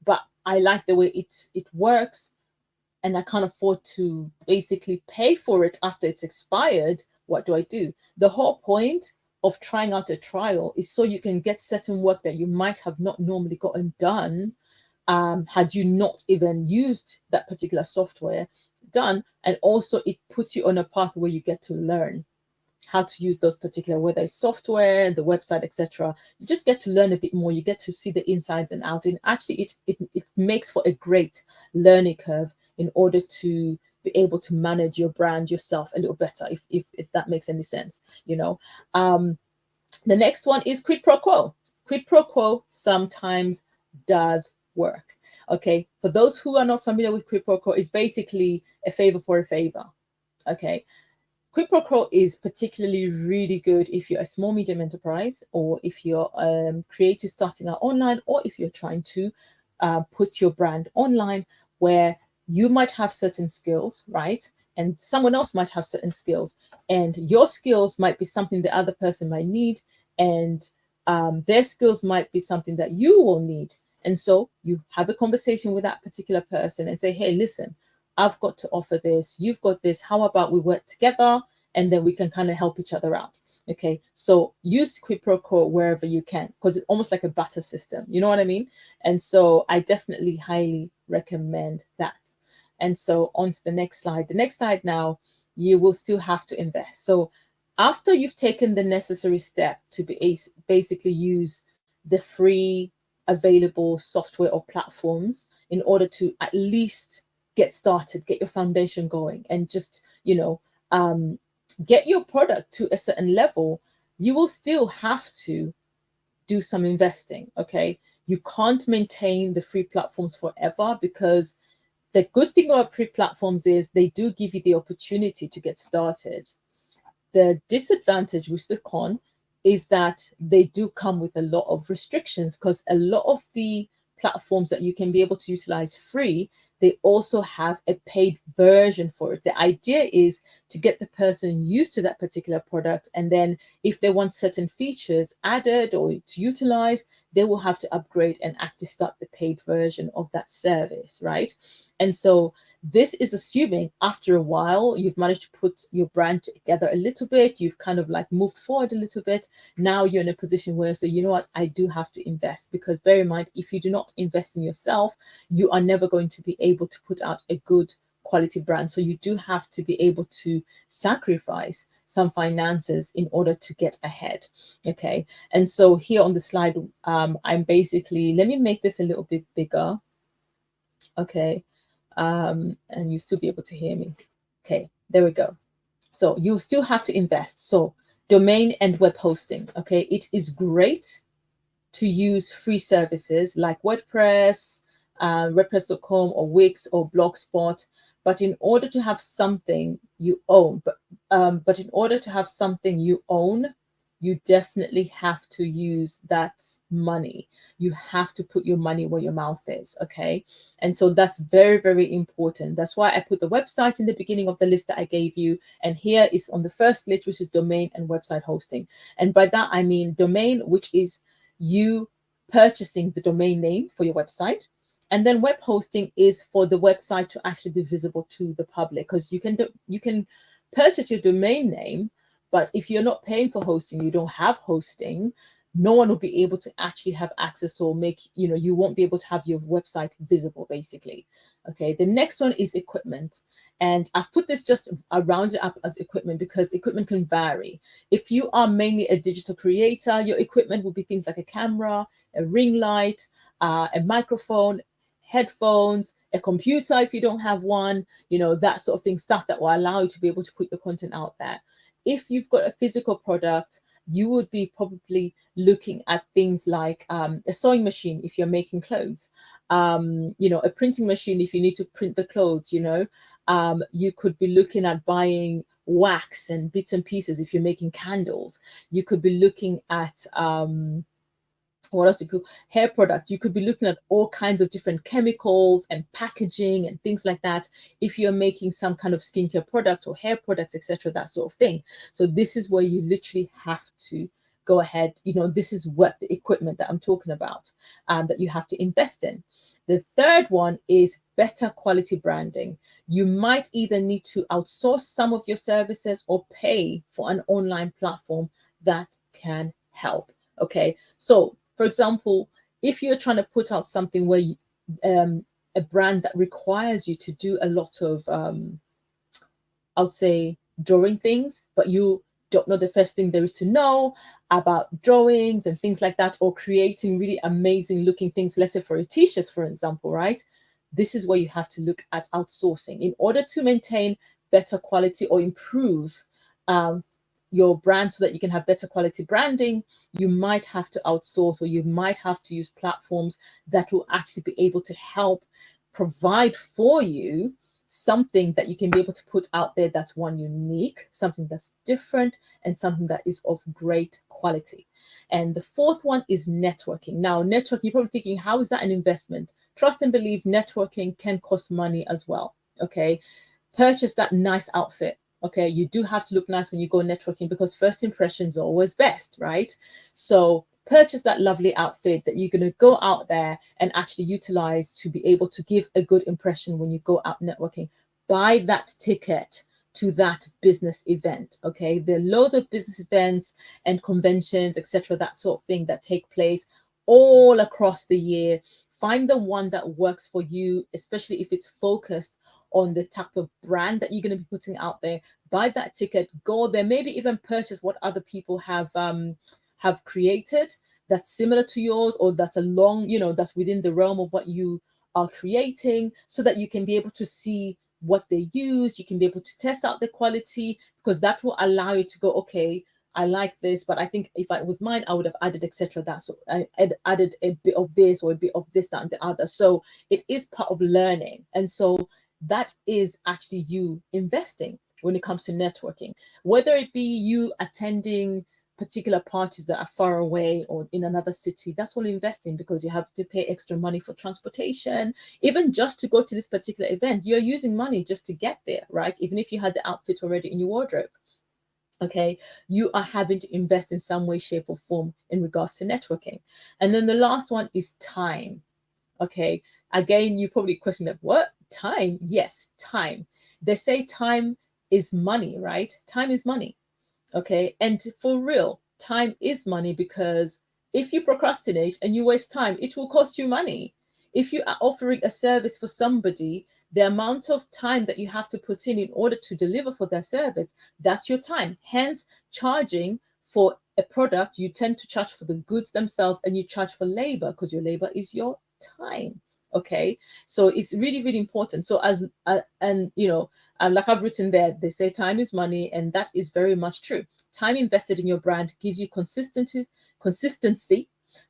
Speaker 1: but I like the way it works, and I can't afford to basically pay for it after it's expired, what do I do? The whole point of trying out a trial is so you can get certain work that you might have not normally gotten done had you not even used that particular software done. And also it puts you on a path where you get to learn how to use those particular, whether it's software, the website, etc. You just get to learn a bit more. You get to see the insides and out. And actually, it makes for a great learning curve in order to be able to manage your brand yourself a little better, if that makes any sense. The next one is quid pro quo. Quid pro quo sometimes does work. Okay, for those who are not familiar with quid pro quo, it's basically a favor for a favor. Okay, quid pro quo is particularly really good if you're a small medium enterprise, or if you're creative starting out online, or if you're trying to put your brand online, where you might have certain skills, right? And someone else might have certain skills, and your skills might be something the other person might need, and their skills might be something that you will need. And so you have a conversation with that particular person and say, hey, listen, I've got to offer this, you've got this, how about we work together, and then we can kind of help each other out. Okay, so use quid pro quo wherever you can, because it's almost like a barter system, you know what I mean? And so I definitely highly recommend that. And so on to the next slide. The next slide now, you will still have to invest. So after you've taken the necessary step to be basically use the free available software or platforms in order to at least get started, get your foundation going, and just, get your product to a certain level, you will still have to do some investing. Okay, you can't maintain the free platforms forever, because the good thing about free platforms is they do give you the opportunity to get started. The disadvantage with the con is that they do come with a lot of restrictions, because a lot of the platforms that you can be able to utilize free, they also have a paid version for it. The idea is to get the person used to that particular product, and then if they want certain features added or to utilize, they will have to upgrade and actually start the paid version of that service, right? And so this is assuming after a while you've managed to put your brand together a little bit, you've kind of like moved forward a little bit. Now you're in a position where, so you know what, I do have to invest, because bear in mind, if you do not invest in yourself, you are never going to be able to put out a good quality brand. So you do have to be able to sacrifice some finances in order to get ahead. Okay, and so here on the slide, I'm basically, let me make this a little bit bigger. Okay, and you still be able to hear me. Okay, there we go. So you still have to invest. So domain and web hosting. Okay, it is great to use free services like WordPress, WordPress.com or Wix or Blogspot. But in order to have something you own, but in order to have something you own, you definitely have to use that money. You have to put your money where your mouth is, okay? And so that's very, very important. That's why I put the website in the beginning of the list that I gave you. And here is on the first list, which is domain and website hosting. And by that, I mean domain, which is you purchasing the domain name for your website. And then web hosting is for the website to actually be visible to the public, because you can purchase your domain name, but if you're not paying for hosting, you don't have hosting, no one will be able to actually have access, or you won't be able to have your website visible, basically. Okay, the next one is equipment. And I've put this just around it up as equipment because equipment can vary. If you are mainly a digital creator, your equipment will be things like a camera, a ring light, a microphone, headphones, a computer if you don't have one, that sort of thing, stuff that will allow you to be able to put your content out there. If you've got a physical product, you would be probably looking at things like a sewing machine if you're making clothes, a printing machine if you need to print the clothes, you could be looking at buying wax and bits and pieces if you're making candles. You could be looking at what else do people, hair products. You could be looking at all kinds of different chemicals and packaging and things like that if you're making some kind of skincare product or hair products, etc., that sort of thing. So this is where you literally have to go ahead. This is what the equipment that I'm talking about, that you have to invest in. The third one is better quality branding. You might either need to outsource some of your services or pay for an online platform that can help. Okay, so for example, if you're trying to put out something where a brand that requires you to do a lot of, I would say, drawing things, but you don't know the first thing there is to know about drawings and things like that, or creating really amazing looking things, let's say for a t-shirt, for example, right? This is where you have to look at outsourcing in order to maintain better quality or improve your brand so that you can have better quality branding, you might have to outsource, or you might have to use platforms that will actually be able to help provide for you something that you can be able to put out there that's one, unique, something that's different, and something that is of great quality. And the fourth one is networking. Now, networking, you're probably thinking, how is that an investment? Trust and believe, networking can cost money as well. Okay, purchase that nice outfit. Okay, you do have to look nice when you go networking, because first impressions are always best, right? So purchase that lovely outfit that you're going to go out there and actually utilize to be able to give a good impression when you go out networking. Buy that ticket to that business event. Okay, there are loads of business events and conventions, etc., that sort of thing that take place all across the year. Find the one that works for you, especially if it's focused on the type of brand that you're going to be putting out there. Buy that ticket, go there, maybe even purchase what other people have created that's similar to yours, or that's along, that's within the realm of what you are creating, so that you can be able to see what they use. You can be able to test out the quality, because that will allow you to go, okay, I like this, but I think if it was mine, I would have added, etc. That, so I added a bit of this or a bit of this, that, and the other. So it is part of learning. And so that is actually you investing when it comes to networking, whether it be you attending particular parties that are far away or in another city. That's all investing, because you have to pay extra money for transportation. Even just to go to this particular event, you're using money just to get there, right? Even if you had the outfit already in your wardrobe. Okay, you are having to invest in some way, shape, or form in regards to networking. And then the last one is time. Okay, again, you probably question that, what? Time? Yes, time. They say time is money, right? Time is money. Okay, and for real, time is money, because if you procrastinate and you waste time, it will cost you money. If you are offering a service for somebody, the amount of time that you have to put in order to deliver for their service, that's your time. Hence, charging for a product, you tend to charge for the goods themselves, and you charge for labor, because your labor is your time. Okay, so it's really, really important. So like I've written there, they say time is money, and that is very much true. Time invested in your brand gives you consistency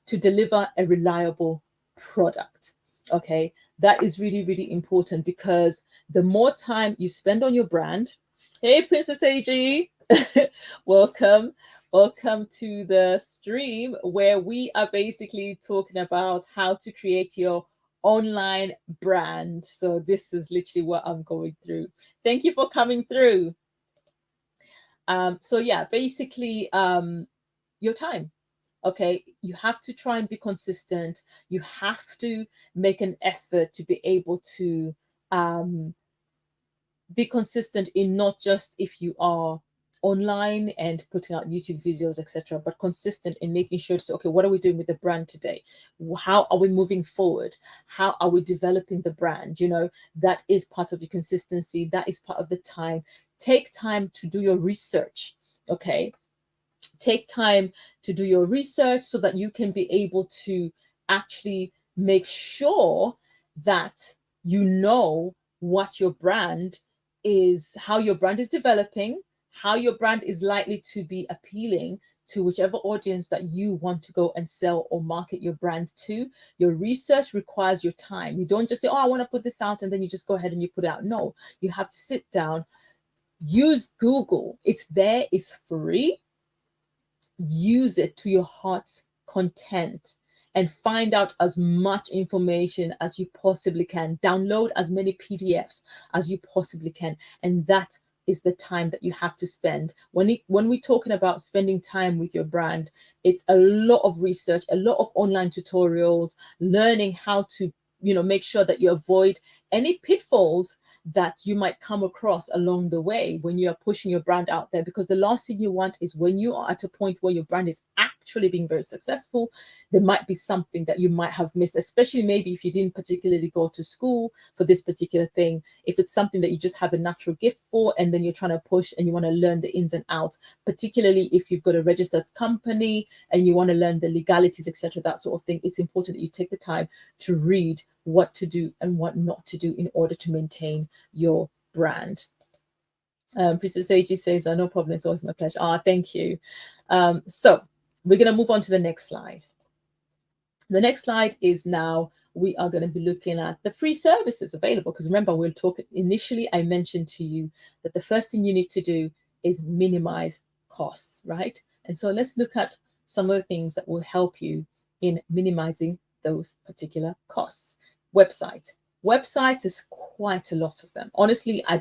Speaker 1: to deliver a reliable product. Okay, that is really, really important, because the more time you spend on your brand. Hey, Princess AG, welcome. Welcome to the stream, where we are basically talking about how to create your online brand. So this is literally what I'm going through. Thank you for coming through. So yeah, basically, your time. Okay, you have to try and be consistent. You have to make an effort to be able to be consistent in not just if you are online and putting out YouTube videos, etc., but consistent in making sure to say, okay, what are we doing with the brand today? How are we moving forward? How are we developing the brand? That is part of the consistency. That is part of the time. Take time to do your research. Okay, take time to do your research so that you can be able to actually make sure that you know what your brand is, how your brand is developing, how your brand is likely to be appealing to whichever audience that you want to go and sell or market your brand to. Your research requires your time. You don't just say, oh, I want to put this out, and then you just go ahead and you put it out. No, you have to sit down, use Google. It's there, it's free. Use it to your heart's content and find out as much information as you possibly can. Download as many PDFs as you possibly can. And that is the time that you have to spend. When we're talking about spending time with your brand, it's a lot of research, a lot of online tutorials, learning how to make sure that you avoid any pitfalls that you might come across along the way when you are pushing your brand out there. Because the last thing you want is, when you are at a point where your brand is actually being very successful, there might be something that you might have missed, especially maybe if you didn't particularly go to school for this particular thing. If it's something that you just have a natural gift for, and then you're trying to push and you want to learn the ins and outs, particularly if you've got a registered company and you want to learn the legalities, etc., that sort of thing, it's important that you take the time to read what to do and what not to do in order to maintain your brand. Princess AG says, oh, no problem. It's always my pleasure. Thank you. So we're going to move on to the next slide. The next slide is now we are going to be looking at the free services available. Because remember, we'll talk initially, I mentioned to you that the first thing you need to do is minimize costs, right? And so let's look at some of the things that will help you in minimizing those particular costs. Websites is quite a lot of them. Honestly, I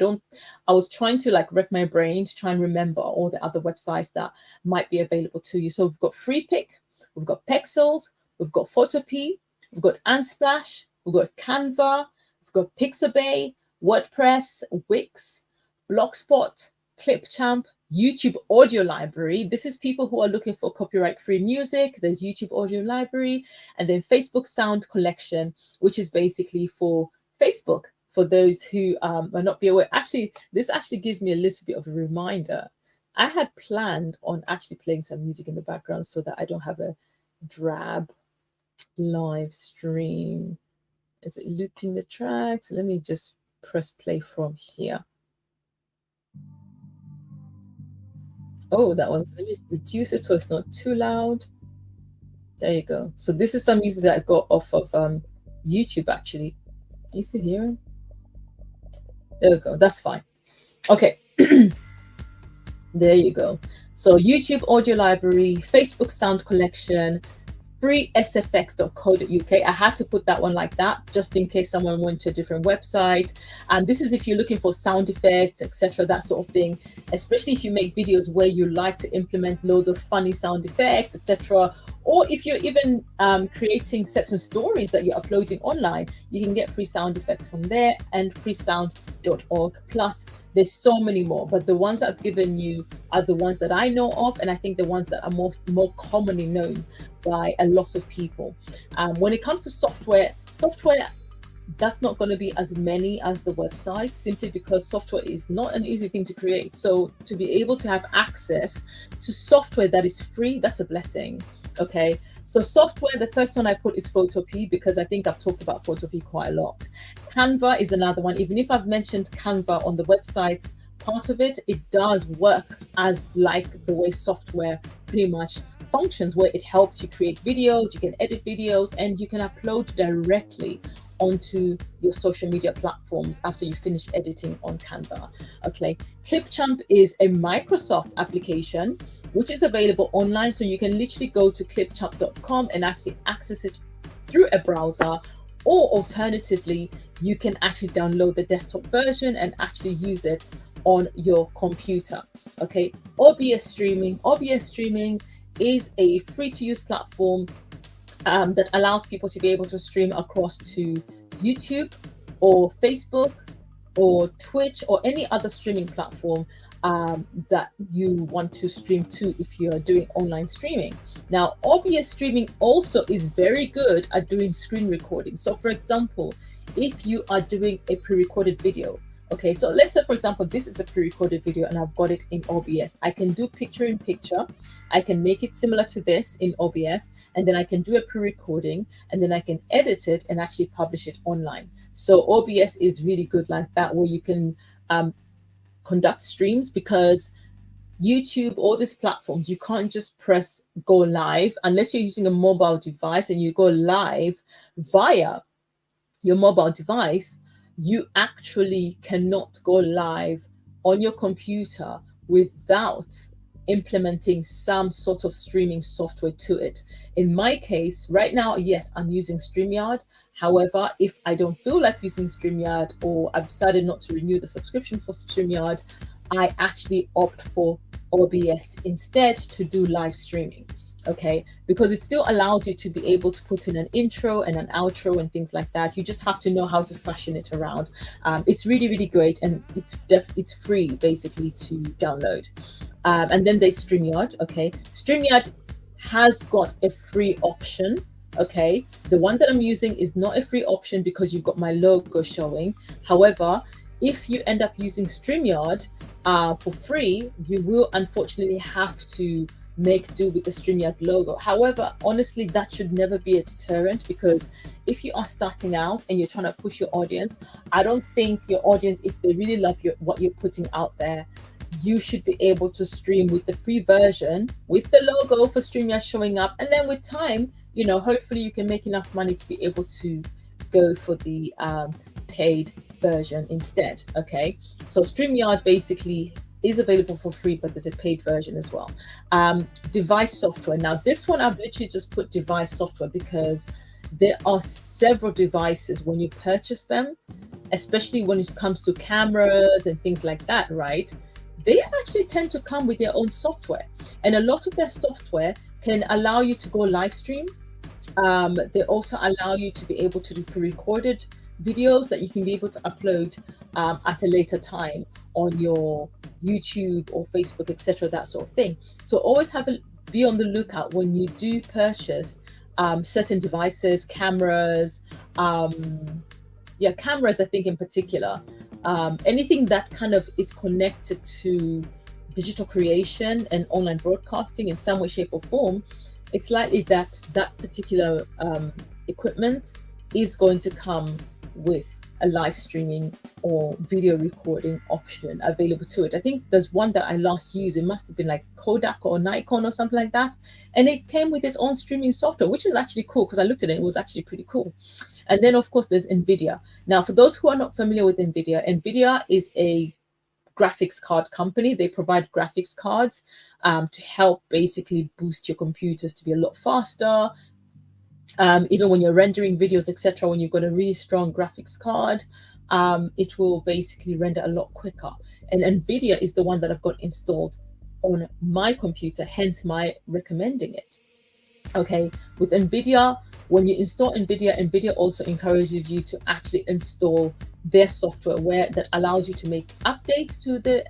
Speaker 1: was trying to like wreck my brain to try and remember all the other websites that might be available to you. So we've got FreePic, we've got Pexels, we've got Photopea, we've got Unsplash, we've got Canva, we've got Pixabay, WordPress, Wix, Blogspot, Clipchamp, YouTube Audio Library. This is people who are looking for copyright-free music. There's YouTube Audio Library, and then Facebook Sound Collection, which is basically for Facebook. For those who might not be aware, actually, this actually gives me a little bit of a reminder. I had planned on actually playing some music in the background so that I don't have a drab live stream. Is it looping the tracks? Let me just press play from here. Oh, that one's, let me reduce it so it's not too loud. There you go. So this is some music that I got off of YouTube actually. Can you still hear it? There we go. That's fine. Okay. There you go. So YouTube Audio Library, Facebook Sound Collection, freesfx.co.uk. I had to put that one like that just in case someone went to a different website. And this is if you're looking for sound effects, etc., that sort of thing, especially if you make videos where you like to implement loads of funny sound effects, etc., or if you're even creating sets and stories that you're uploading online, you can get free sound effects from there, and freesound.org. Plus there's so many more, but the ones that I've given you are the ones that I know of, and I think the ones that are more commonly known by a lot of people. When it comes to software, that's not going to be as many as the website, simply because software is not an easy thing to create. So to be able to have access to software that is free, that's a blessing. Okay, so software, the first one I put is Photopea, because I think I've talked about Photopea quite a lot. Canva is another one. Even if I've mentioned Canva on the website, part of it, it does work as like the way software pretty much functions, where it helps you create videos, you can edit videos, and you can upload directly onto your social media platforms after you finish editing on Canva. Okay, Clipchamp is a Microsoft application which is available online, so you can literally go to clipchamp.com and actually access it through a browser, or alternatively you can actually download the desktop version and actually use it on your computer. Okay, OBS streaming is a free to use platform that allows people to be able to stream across to YouTube or Facebook or Twitch or any other streaming platform that you want to stream to if you are doing online streaming. Now, OBS streaming also is very good at doing screen recording. So for example, if you are doing a pre-recorded video, okay, so let's say, for example, this is a pre-recorded video and I've got it in OBS. I can do picture in picture. I can make it similar to this in OBS, and then I can do a pre-recording, and then I can edit it and actually publish it online. So OBS is really good like that, where you can conduct streams, because YouTube, all these platforms, you can't just press go live unless you're using a mobile device and you go live via your mobile device. You actually cannot go live on your computer without implementing some sort of streaming software to it. In my case, right now, yes, I'm using StreamYard. However, if I don't feel like using StreamYard, or I've decided not to renew the subscription for StreamYard, I actually opt for OBS instead to do live streaming. Okay, because it still allows you to be able to put in an intro and an outro and things like that. You just have to know how to fashion it around. It's really, really great, and it's free basically to download. And then there's StreamYard. Okay, StreamYard has got a free option. Okay, the one that I'm using is not a free option because you've got my logo showing. However, if you end up using StreamYard for free, you will unfortunately have to make do with the StreamYard logo. However, honestly, that should never be a deterrent, because if you are starting out and you're trying to push your audience, I don't think your audience, if they really love what you're putting out there, you should be able to stream with the free version with the logo for StreamYard showing up. And then with time, hopefully you can make enough money to be able to go for the paid version instead. Okay, so StreamYard basically is available for free, but there's a paid version as well. Device software. Now this one I've literally just put device software because there are several devices when you purchase them, especially when it comes to cameras and things like that, right? They actually tend to come with their own software, and a lot of their software can allow you to go live stream. They also allow you to be able to do pre-recorded videos that you can be able to upload at a later time on your YouTube or Facebook, etc., that sort of thing. So always be on the lookout when you do purchase certain devices, cameras, cameras, I think in particular, anything that kind of is connected to digital creation and online broadcasting in some way, shape or form. It's likely that that particular equipment is going to come with a live streaming or video recording option available to it. I think there's one that I last used. It must have been like Kodak or Nikon or something like that. And it came with its own streaming software, which is actually cool because I looked at it. It was actually pretty cool. And then, of course, there's NVIDIA. Now, for those who are not familiar with NVIDIA is a graphics card company. They provide graphics cards to help basically boost your computers to be a lot faster. Even when you're rendering videos, etc., when you've got a really strong graphics card, it will basically render a lot quicker. And NVIDIA is the one that I've got installed on my computer, hence my recommending it. Okay, with NVIDIA, when you install NVIDIA also encourages you to actually install their software that allows you to make updates to the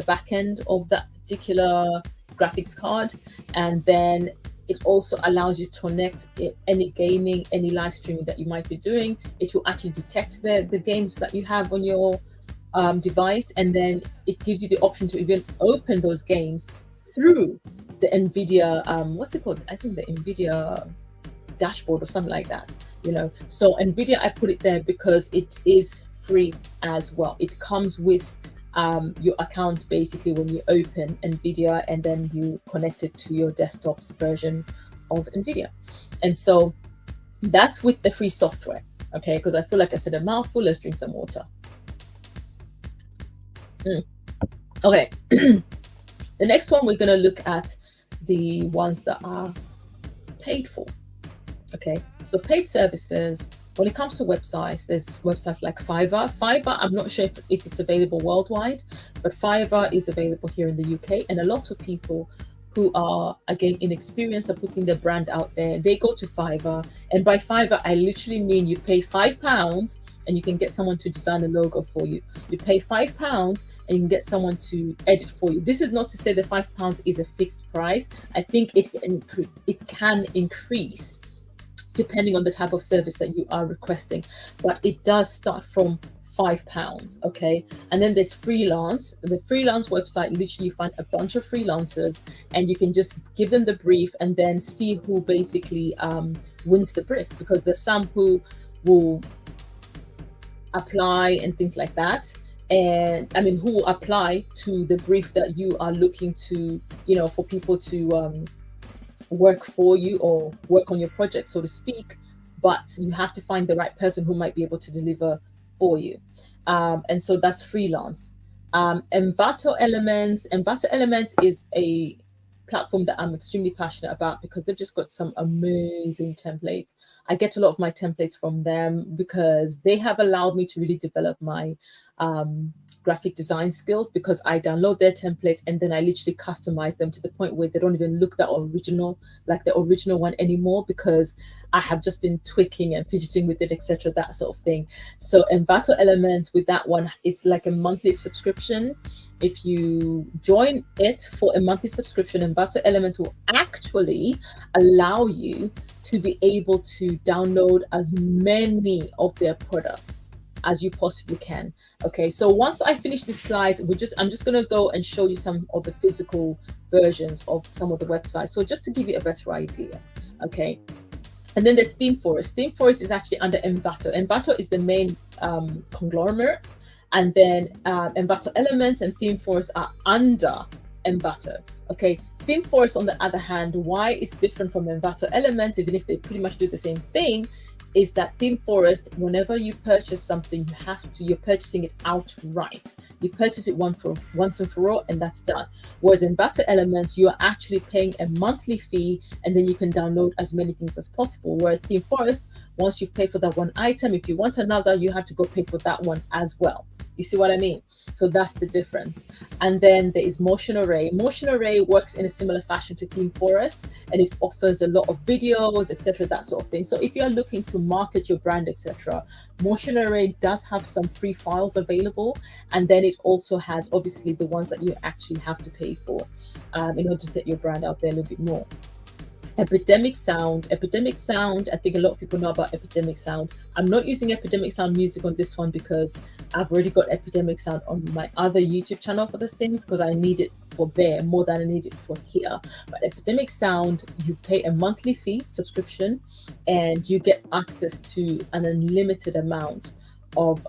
Speaker 1: back end of that particular graphics card. And then it also allows you to connect any gaming, any live streaming that you might be doing. It will actually detect the games that you have on your device, and then it gives you the option to even open those games through the NVIDIA, what's it called? I think the NVIDIA dashboard or something like that, So NVIDIA, I put it there because it is free as well. It comes with your account basically when you open NVIDIA, and then you connect it to your desktop's version of NVIDIA. And so that's with the free software, okay? Because I feel like I said a mouthful. Let's drink some water. Okay. The next one, we're going to look at the ones that are paid for. Okay, so paid services, when it comes to websites, there's websites like Fiverr. Fiverr, I'm not sure if it's available worldwide, but Fiverr is available here in the UK. And a lot of people who are, again, inexperienced are putting their brand out there. They go to Fiverr. And by Fiverr, I literally mean you pay £5 and you can get someone to design a logo for you. You pay £5 and you can get someone to edit for you. This is not to say the £5 is a fixed price. I think it can increase depending on the type of service that you are requesting, but it does start from £5, okay? And then there's freelance. The freelance website, literally you find a bunch of freelancers and you can just give them the brief and then see who basically wins the brief, because there's some who will apply and things like that, and I mean who will apply to the brief that you are looking to, for people to work for you or work on your project, so to speak. But you have to find the right person who might be able to deliver for you, and so that's freelance. Envato Elements is a platform that I'm extremely passionate about because they've just got some amazing templates. I get a lot of my templates from them because they have allowed me to really develop my graphic design skills, because I download their templates and then I literally customize them to the point where they don't even look that original, like the original one anymore, because I have just been tweaking and fidgeting with it, etc., that sort of thing. So Envato Elements, with that one, it's like a monthly subscription. If you join it for a monthly subscription, Envato Elements will actually allow you to be able to download as many of their products as you possibly can. Okay, so once I finish this slide, I'm just going to go and show you some of the physical versions of some of the websites, so just to give you a better idea. Okay, and then there's ThemeForest. ThemeForest is actually under Envato. Envato is the main conglomerate, and then Envato Elements and ThemeForest are under Envato. Okay, ThemeForest, on the other hand, why it's different from Envato Elements, even if they pretty much do the same thing, is that ThemeForest, whenever you purchase something, you're purchasing it outright. You purchase it once and for all, and that's done. Whereas in Envato Elements, you are actually paying a monthly fee, and then you can download as many things as possible. Whereas ThemeForest, once you've paid for that one item, if you want another, you have to go pay for that one as well. You see what I mean? So that's the difference. And then there is Motion Array. Motion Array works in a similar fashion to ThemeForest, and it offers a lot of videos, etc., that sort of thing. So if you're looking to market your brand, etc., Motion Array does have some free files available, and then it also has obviously the ones that you actually have to pay for in order to get your brand out there a little bit more. Epidemic Sound, I think a lot of people know about Epidemic Sound. I'm not using Epidemic Sound music on this one because I've already got Epidemic Sound on my other YouTube channel for the Sims, because I need it for there more than I need it for here. But Epidemic Sound, you pay a monthly fee subscription, and you get access to an unlimited amount of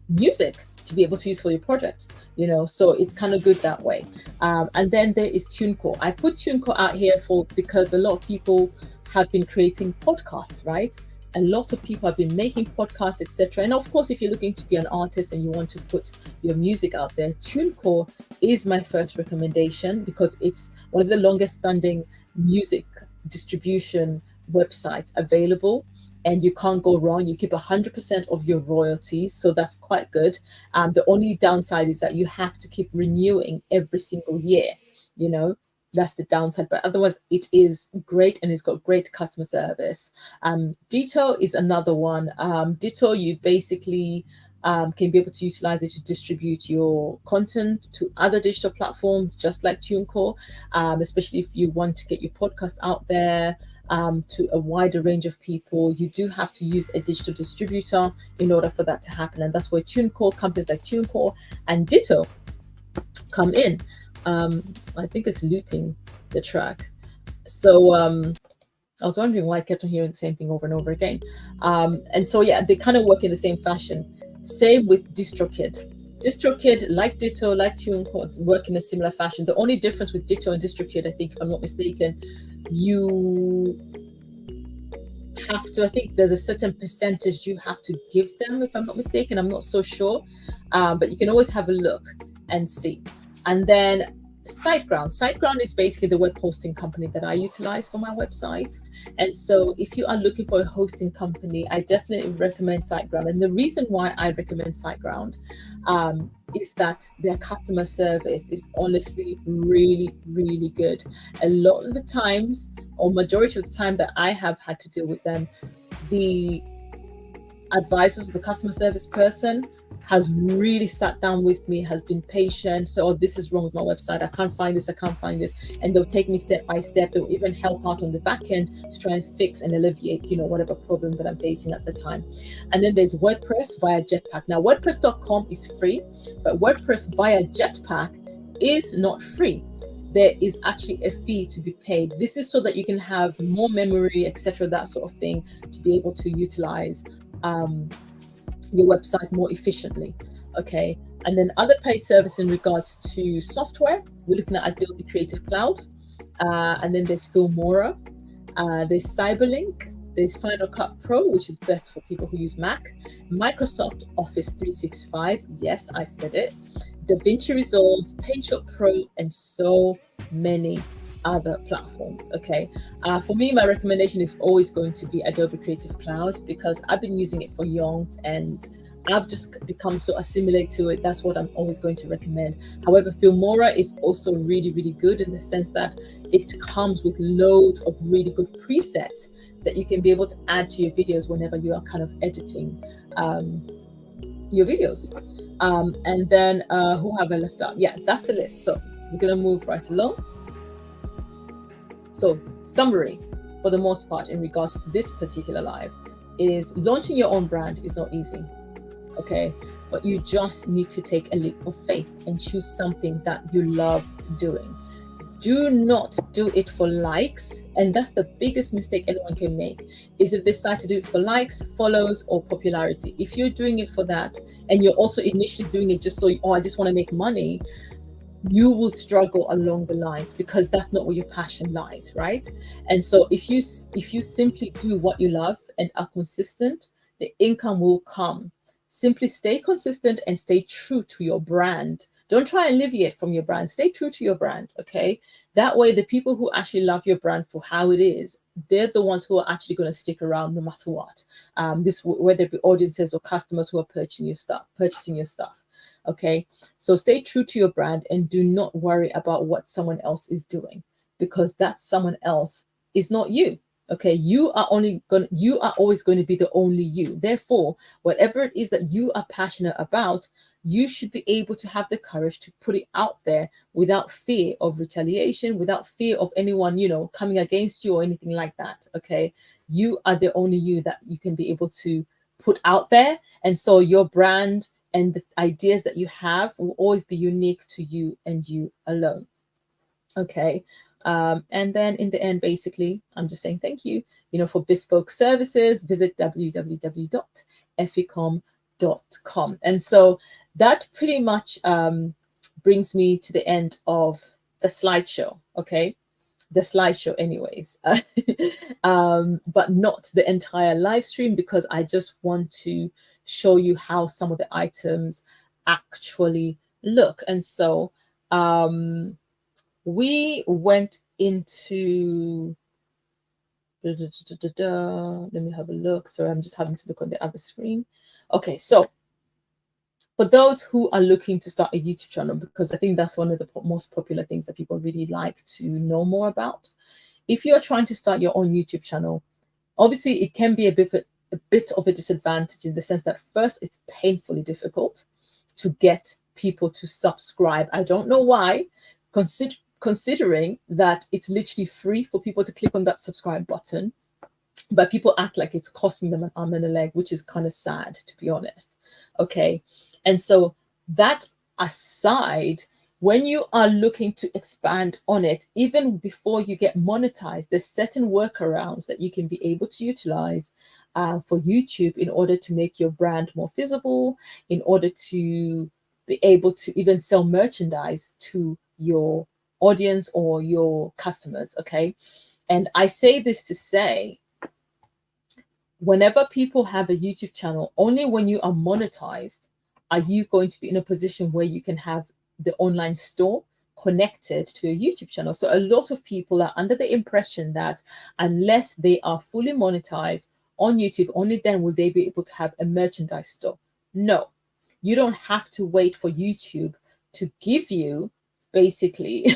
Speaker 1: music to be able to use for your project, you know, so it's kind of good that way. And then there is TuneCore. I put TuneCore out here because a lot of people have been creating podcasts, right? A lot of people have been making podcasts, etc. And of course, if you're looking to be an artist and you want to put your music out there, TuneCore is my first recommendation, because it's one of the longest standing music distribution websites available, and you can't go wrong. You keep 100% of your royalties, so that's quite good. The only downside is that you have to keep renewing every single year, you know. That's the downside, but otherwise it is great, and it's got great customer service. Ditto is another one. Ditto, you basically can be able to utilize it to distribute your content to other digital platforms, just like TuneCore, especially if you want to get your podcast out there to a wider range of people. You do have to use a digital distributor in order for that to happen, and that's where TuneCore, companies like TuneCore and Ditto come in. I think it's looping the track. So I was wondering why I kept on hearing the same thing over and over again. And so, yeah, they kind of work in the same fashion. Same with DistroKid. DistroKid, like Ditto, like TuneCore, work in a similar fashion. The only difference with Ditto and DistroKid, I think, if I'm not mistaken, you have to, I think there's a certain percentage you have to give them, if I'm not mistaken. I'm not so sure, but you can always have a look and see. And then SiteGround. SiteGround is basically the web hosting company that I utilize for my website. And so if you are looking for a hosting company, I definitely recommend SiteGround. And the reason why I recommend SiteGround is that their customer service is honestly really, really good. A lot of the times, or majority of the time that I have had to deal with them, the advisors, the customer service person, has really sat down with me, has been patient. So, oh, this is wrong with my website. I can't find this. And they'll take me step by step. They'll even help out on the back end to try and fix and alleviate, you know, whatever problem that I'm facing at the time. And then there's WordPress via Jetpack. Now, WordPress.com is free, but WordPress via Jetpack is not free. There is actually a fee to be paid. This is so that you can have more memory, etc., that sort of thing, to be able to utilize your website more efficiently. Okay, and then other paid service in regards to software, we're looking at Adobe Creative Cloud, and then there's Filmora, there's Cyberlink, there's Final Cut Pro, which is best for people who use Mac, Microsoft Office 365, yes, I said it, DaVinci Resolve, PaintShop Pro, and so many other platforms. Okay, for me, my recommendation is always going to be Adobe Creative Cloud, because I've been using it for yonks and I've just become so assimilated to it. That's what I'm always going to recommend. However, Filmora is also really, really good in the sense that it comes with loads of really good presets that you can be able to add to your videos whenever you are kind of editing your videos. And then who have I left out? Yeah, that's the list. So we're going to move right along. So summary, for the most part, in regards to this particular live, is launching your own brand is not easy. Okay, but you just need to take a leap of faith and choose something that you love doing. Do not do it for likes, and that's the biggest mistake anyone can make, is if they decide to do it for likes, follows, or popularity. If you're doing it for that, and you're also initially doing it just so, oh, I just want to make money, you will struggle along the lines, because that's not where your passion lies, right? And so if you simply do what you love and are consistent, the income will come. Simply stay consistent and stay true to your brand. Don't try and alleviate from your brand. Stay true to your brand. Okay, that way the people who actually love your brand for how it is, they're the ones who are actually going to stick around no matter what. This, whether it be audiences or customers who are purchasing your stuff. Okay, so stay true to your brand and do not worry about what someone else is doing, because that someone else is not you. Okay, you are always going to be the only you. Therefore, whatever it is that you are passionate about, you should be able to have the courage to put it out there without fear of retaliation, without fear of anyone, coming against you or anything like that. Okay, you are the only you that you can be able to put out there. And so your brand and the ideas that you have will always be unique to you and you alone. Okay. And then in the end, basically, I'm just saying thank you. For bespoke services, visit www.epicom.com. And so that pretty much brings me to the end of the slideshow. Okay, the slideshow anyways. But not the entire live stream, because I just want to show you how some of the items actually look. And so we went into let me have a look. Sorry, I'm just having to look on the other screen. Okay, so for those who are looking to start a YouTube channel, because I think that's one of the most popular things that people really like to know more about. If you're trying to start your own YouTube channel, obviously it can be a bit of a disadvantage, in the sense that first, it's painfully difficult to get people to subscribe. I don't know why, considering that it's literally free for people to click on that subscribe button, but people act like it's costing them an arm and a leg, which is kind of sad, to be honest. Okay, and so that aside, when you are looking to expand on it, even before you get monetized, there's certain workarounds that you can be able to utilize for YouTube, in order to make your brand more visible, in order to be able to even sell merchandise to your audience or your customers. Okay, and I say this to say, whenever people have a YouTube channel, only when you are monetized are you going to be in a position where you can have the online store connected to a YouTube channel. So a lot of people are under the impression that unless they are fully monetized on YouTube, only then will they be able to have a merchandise store. No, you don't have to wait for YouTube to give you, basically,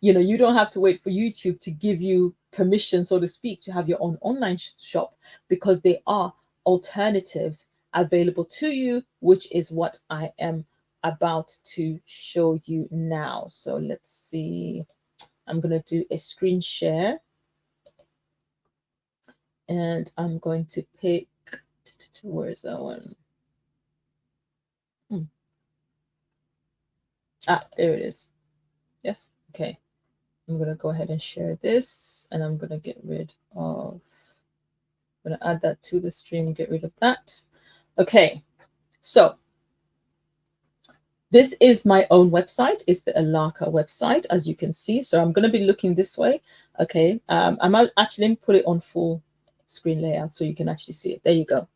Speaker 1: you don't have to wait for YouTube to give you permission, so to speak, to have your own online shop, because there are alternatives available to you, which is what I am about to show you now. So let's see. I'm going to do a screen share, and I'm going to pick, where's that one? There it is. Yes. Okay. I'm going to go ahead and share this, and I'm going to get rid of, I'm going to add that to the stream, get rid of that. Okay. So this is my own website. It's the Elaka website, as you can see. So I'm going to be looking this way. Okay. I'm actually put it on full screen layout so you can actually see it. There you go.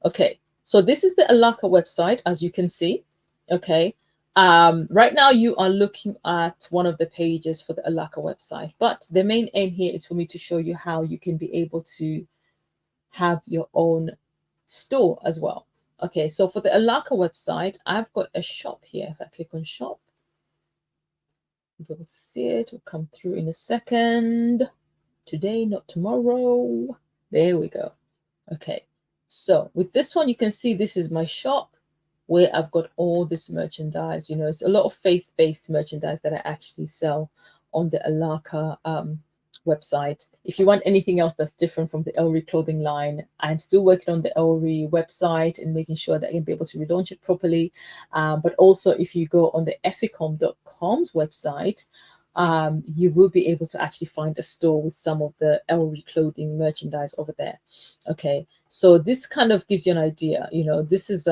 Speaker 1: Okay. So this is the Elaka website, as you can see. Okay. Right now you are looking at one of the pages for the Elaka website, but the main aim here is for me to show you how you can be able to have your own store as well. Okay, so for the Elaka website, I've got a shop here. If I click on shop, you'll be able to see it. It will come through in a second. Today, not tomorrow. There we go. Okay, so with this one, you can see this is my shop, where I've got all this merchandise. It's a lot of faith-based merchandise that I actually sell on the Elaka website. If you want anything else that's different from the Elri clothing line, I'm still working on the Elri website and making sure that I can be able to relaunch it properly. But also, if you go on the epicom.com's website, you will be able to actually find a store with some of the Elri clothing merchandise over there. Okay, so this kind of gives you an idea. You know, this is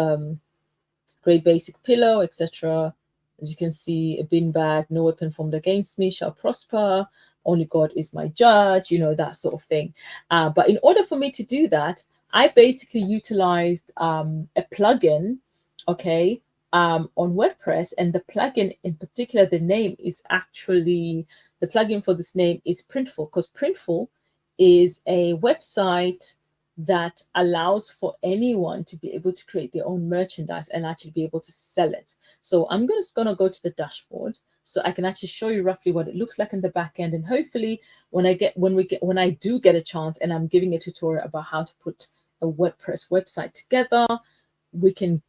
Speaker 1: great basic pillow, etc. As you can see, a bin bag, no weapon formed against me shall prosper. Only God is my judge, you know, that sort of thing. But in order for me to do that, I basically utilized a plugin, okay, on WordPress. And the plugin in particular, the name is actually, the plugin for this name is Printful, because Printful is a website that allows for anyone to be able to create their own merchandise and actually be able to sell it. So I'm just going to go to the dashboard so I can actually show you roughly what it looks like in the back end. And hopefully when I do get a chance and I'm giving a tutorial about how to put a WordPress website together, we can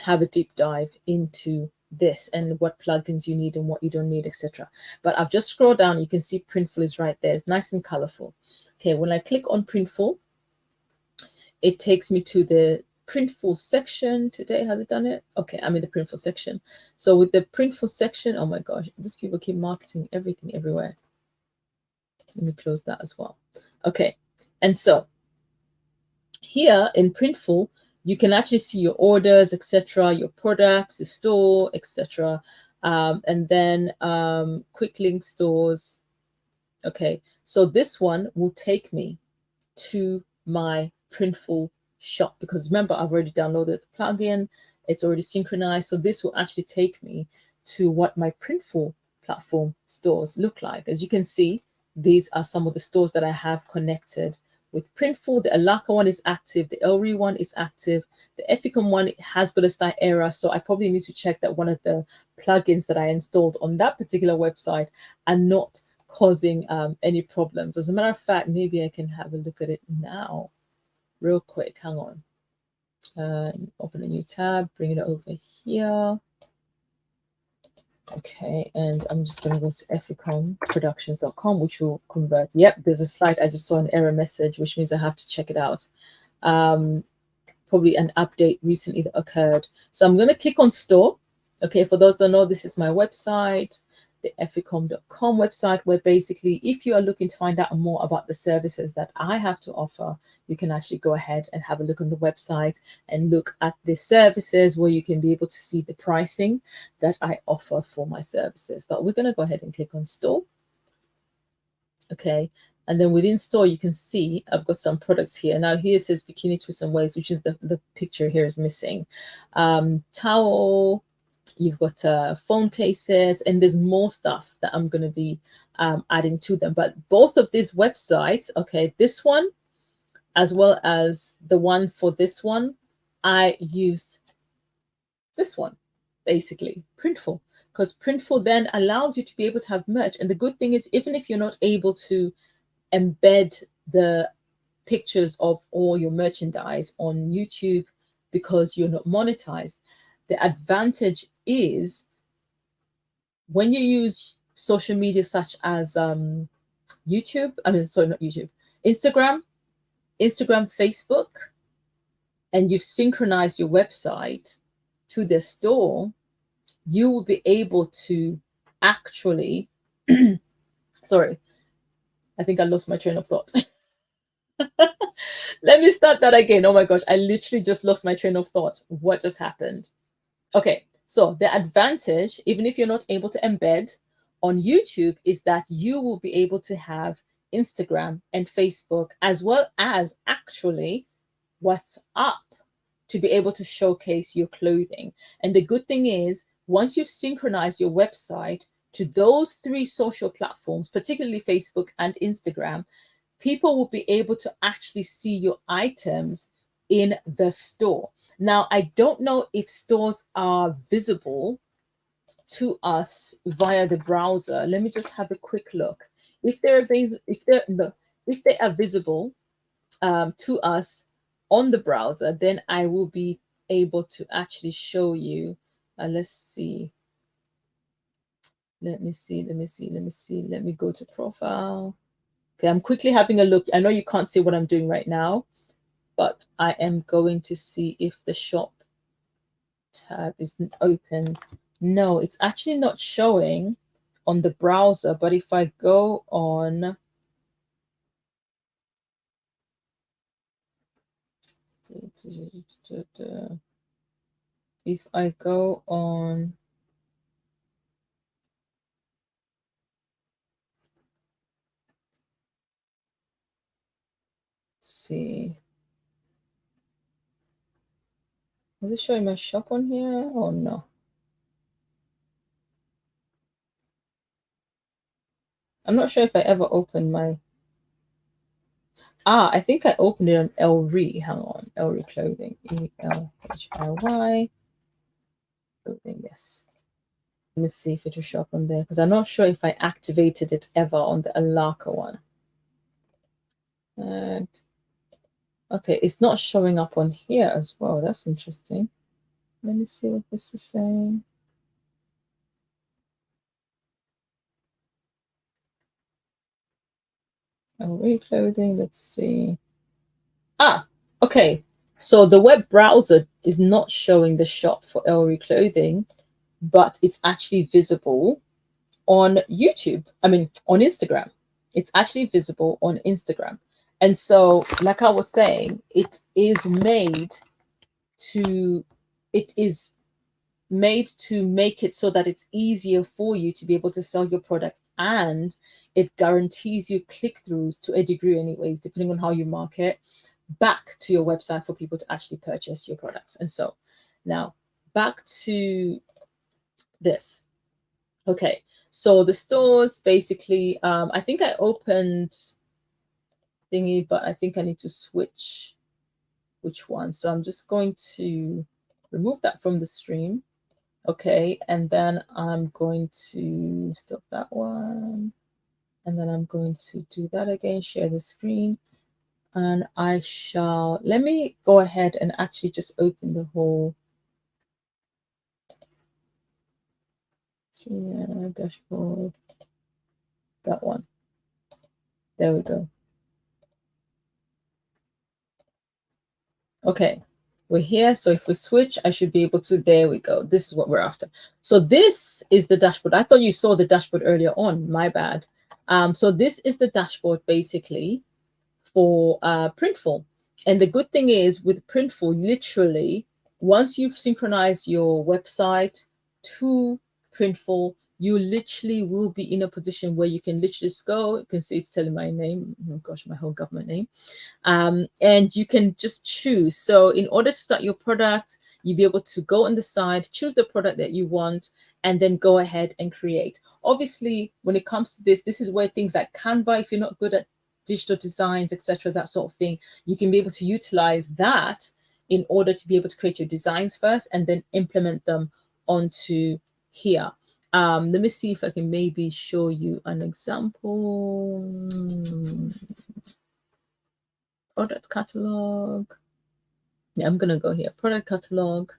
Speaker 1: have a deep dive into this and what plugins you need and what you don't need, etc. But I've just scrolled down. You can see Printful is right there. It's nice and colorful. Okay, when I click on Printful, it takes me to the Printful section. Today, has it done it? Okay, I'm in the Printful section. So with the Printful section, oh my gosh, these people keep marketing everything everywhere. Let me close that as well. Okay, and so here in Printful, you can actually see your orders, etc., your products, the store, etc. And then quick link stores. Okay, so this one will take me to my Printful shop, because remember, I've already downloaded the plugin, it's already synchronized. So this will actually take me to what my Printful platform stores look like. As you can see, these are some of the stores that I have connected with Printful. The Elaka one is active, the Elri one is active, the Epicom one has got a slight error, so I probably need to check that one of the plugins that I installed on that particular website are not causing any problems. As a matter of fact, maybe I can have a look at it now real quick. Hang on. Open a new tab, bring it over here. Okay, and I'm just going to go to epicomproductions.com, which will convert. Yep, there's a slide. I just saw an error message, which means I have to check it out. Probably an update recently that occurred. So I'm going to click on store. Okay, for those that don't know, this is my website, the epicom.com website, where basically if you are looking to find out more about the services that I have to offer, you can actually go ahead and have a look on the website and look at the services, where you can be able to see the pricing that I offer for my services. But we're going to go ahead and click on store. Okay, and then within store, you can see I've got some products here. Now here it says bikini twists and waves, which is the picture here is missing. Towel, you've got phone cases, and there's more stuff that I'm going to be adding to them. But both of these websites, okay, this one as well as the one for this one, I used this one, basically, Printful, because Printful then allows you to be able to have merch. And the good thing is, even if you're not able to embed the pictures of all your merchandise on YouTube because you're not monetized, the advantage is when you use social media such as YouTube, not YouTube, Instagram, Facebook, and you've synchronized your website to the store, you will be able to actually, sorry, I think I lost my train of thought. Let me start that again. Oh my gosh, I literally just lost my train of thought. What just happened? Okay, so the advantage, even if you're not able to embed on YouTube, is that you will be able to have Instagram and Facebook, as well as actually WhatsApp, to be able to showcase your clothing. And the good thing is, once you've synchronized your website to those three social platforms, particularly Facebook and Instagram, people will be able to actually see your items in the store. Now, I don't know if stores are visible to us via the browser. Let me just have a quick look. If they are visible to us on the browser, then I will be able to actually show you. Let's see. Let me go to profile. Okay, I'm quickly having a look. I know you can't see what I'm doing right now, but I am going to see if the shop tab is open. No, it's actually not showing on the browser, but if I go on if I go on see, is it showing my shop on here? Oh no. I'm not sure if I ever opened my I think I opened it on Elri. Hang on. Elri clothing. ELHIY clothing, yes. Let me see if it will show up on there because I'm not sure if I activated it ever on the Elaka one. And okay, it's not showing up on here as well. That's interesting. Let me see what this is saying. Elri clothing. Let's see. Okay. So the web browser is not showing the shop for Elri clothing, but it's actually visible on YouTube. I mean, on Instagram. It's actually visible on Instagram. And so, like I was saying, to it is made to make it so that it's easier for you to be able to sell your product, and it guarantees you click-throughs to a degree anyways, depending on how you market, back to your website for people to actually purchase your products. And so now back to this. Okay, so the stores basically, I think I opened thingy, but I think I need to switch which one. So I'm just going to remove that from the stream. Okay, and then I'm going to stop that one. And then I'm going to do that again, share the screen. And I shall, let me go ahead and actually just open the whole dashboard. That one. There we go. Okay, we're here. So if we switch, I should be able to, there we go. This is what we're after. So this is the dashboard. I thought you saw the dashboard earlier on, my bad. So this is the dashboard basically for Printful. And the good thing is with Printful, literally, once you've synchronized your website to Printful, you literally will be in a position where you can literally just go, you can see it's telling my name, oh gosh, my whole government name. And you can just choose. So in order to start your product, you'll be able to go on the side, choose the product that you want, and then go ahead and create. Obviously, when it comes to this is where things like Canva, if you're not good at digital designs, etc., that sort of thing, you can be able to utilize that in order to be able to create your designs first and then implement them onto here. Let me see if I can maybe show you an example. Product catalog. Yeah, I'm gonna go here, product catalog,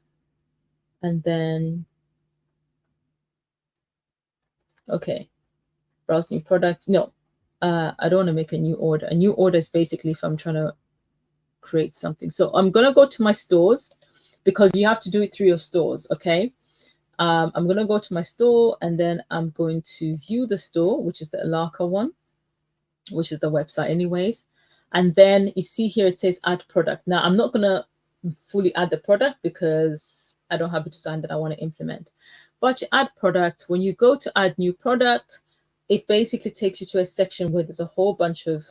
Speaker 1: and then okay, browse new products. No, I don't want to make a new order. A new order is basically if I'm trying to create something. So I'm gonna go to my stores because you have to do it through your stores. Okay. I'm gonna go to my store and then I'm going to view the store, which is the Elaka one, which is the website anyways. And then you see here it says add product. Now I'm not gonna fully add the product because I don't have a design that I want to implement. But you add product. When you go to add new product, it basically takes you to a section where there's a whole bunch of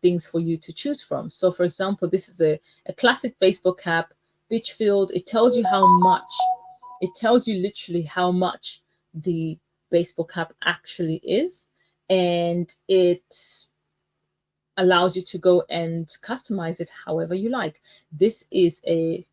Speaker 1: things for you to choose from. So for example, this is a classic baseball cap, beach field. It tells you how much, it tells you literally how much the baseball cap actually is. And it allows you to go and customize it however you like. This is a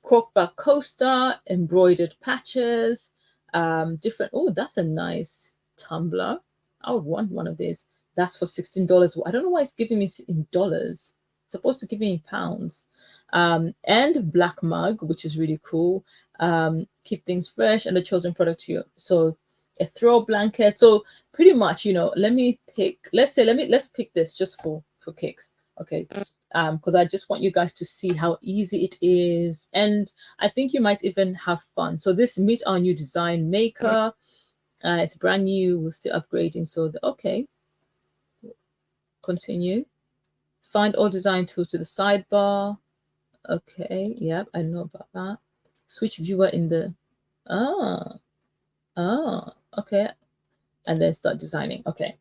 Speaker 1: corkback coaster, embroidered patches, different. Oh, that's a nice tumbler. I would want one of these. That's for $16. I don't know why it's giving me in dollars. It's supposed to give me in pounds. And black mug, which is really cool. Keep things fresh and a chosen product to you. So a throw blanket. So pretty much, let's pick this just for kicks. Okay. Because I just want you guys to see how easy it is, and I think you might even have fun. So this Meet Our New Design Maker, it's brand new, we're still upgrading. So okay, continue. Find all design tools to the sidebar. Okay, yep, I know about that. Switch viewer in the okay, and then start designing. Okay,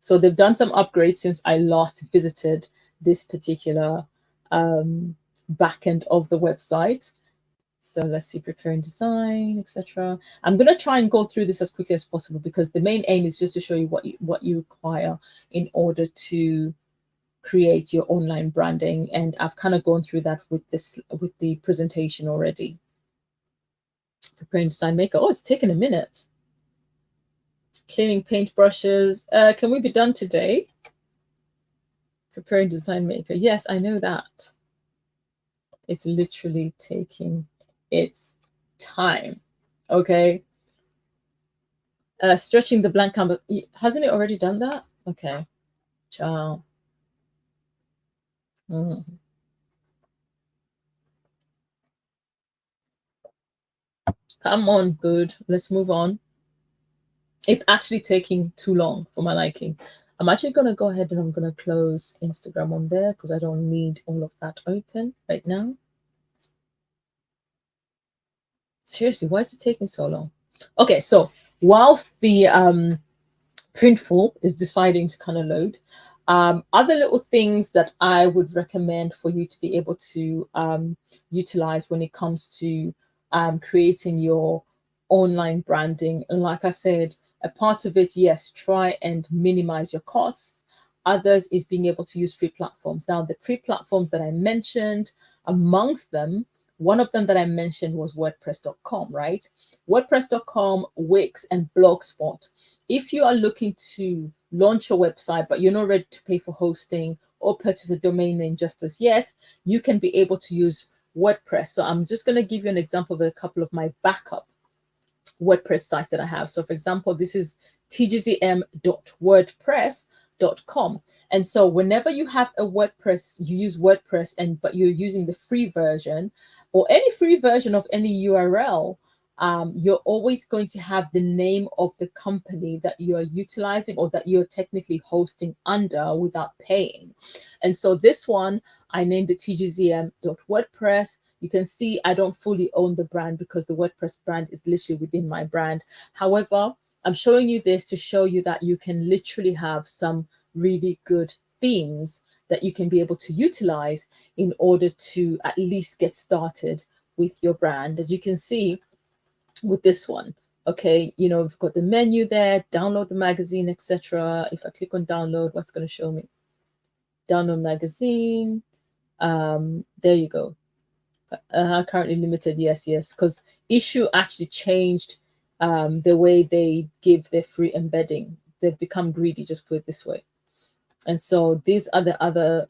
Speaker 1: so they've done some upgrades since I last visited this particular back end of the website. So let's see, preparing design, etc. I'm gonna try and go through this as quickly as possible because the main aim is just to show you what you require in order to create your online branding, and I've kind of gone through that with the presentation already. Preparing design maker. Oh, it's taken a minute. Cleaning paint brushes. Can we be done today? Preparing design maker. Yes, I know that. It's literally taking its time. Okay. Stretching the blank canvas. Hasn't it already done that? Okay. Ciao. Mm. Come on, good. Let's move on. It's actually taking too long for my liking. I'm actually going to go ahead and I'm going to close Instagram on there because I don't need all of that open right now. Seriously, why is it taking so long? Okay, so whilst the Printful is deciding to kind of load, other little things that I would recommend for you to be able to utilize when it comes to creating your online branding. And like I said, a part of it, yes, try and minimize your costs. Others is being able to use free platforms. Now, the free platforms that I mentioned, amongst them, one of them that I mentioned was WordPress.com, right? WordPress.com, Wix, and Blogspot. If you are looking to launch a website, but you're not ready to pay for hosting or purchase a domain name just as yet, you can be able to use WordPress. So I'm just going to give you an example of a couple of my backup WordPress sites that I have. So for example, this is tgzm.wordpress.com. And so whenever you have a WordPress, you use WordPress, but you're using the free version or any free version of any URL, you're always going to have the name of the company that you are utilizing or that you're technically hosting under without paying. And so this one, I named the tgzm.wordpress. You can see I don't fully own the brand because the WordPress brand is literally within my brand. However, I'm showing you this to show you that you can literally have some really good themes that you can be able to utilize in order to at least get started with your brand. As you can see with this one, okay, we've got the menu there, download the magazine, etc. If I click on download, what's going to show me? Download magazine. There you go. Currently limited, yes, because Issue actually changed the way they give their free embedding. They've become greedy, just put it this way. And so these are the other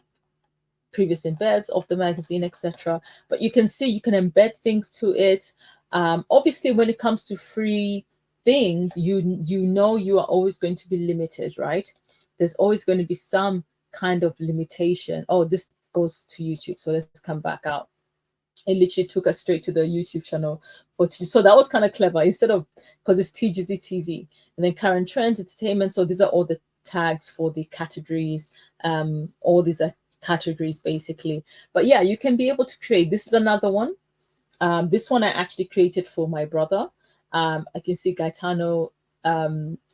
Speaker 1: previous embeds of the magazine, etc. But you can see you can embed things to it. Obviously, when it comes to free things, you are always going to be limited, right? There's always going to be some kind of limitation. Oh, this goes to YouTube, so let's come back out. It literally took us straight to the YouTube channel so that was kind of clever. Instead of, because it's TGZ TV, and then current trends, entertainment. So these are all the tags for the categories. All these are categories basically. But yeah, you can be able to create. This is another one. This one I actually created for my brother. I can see Gaetano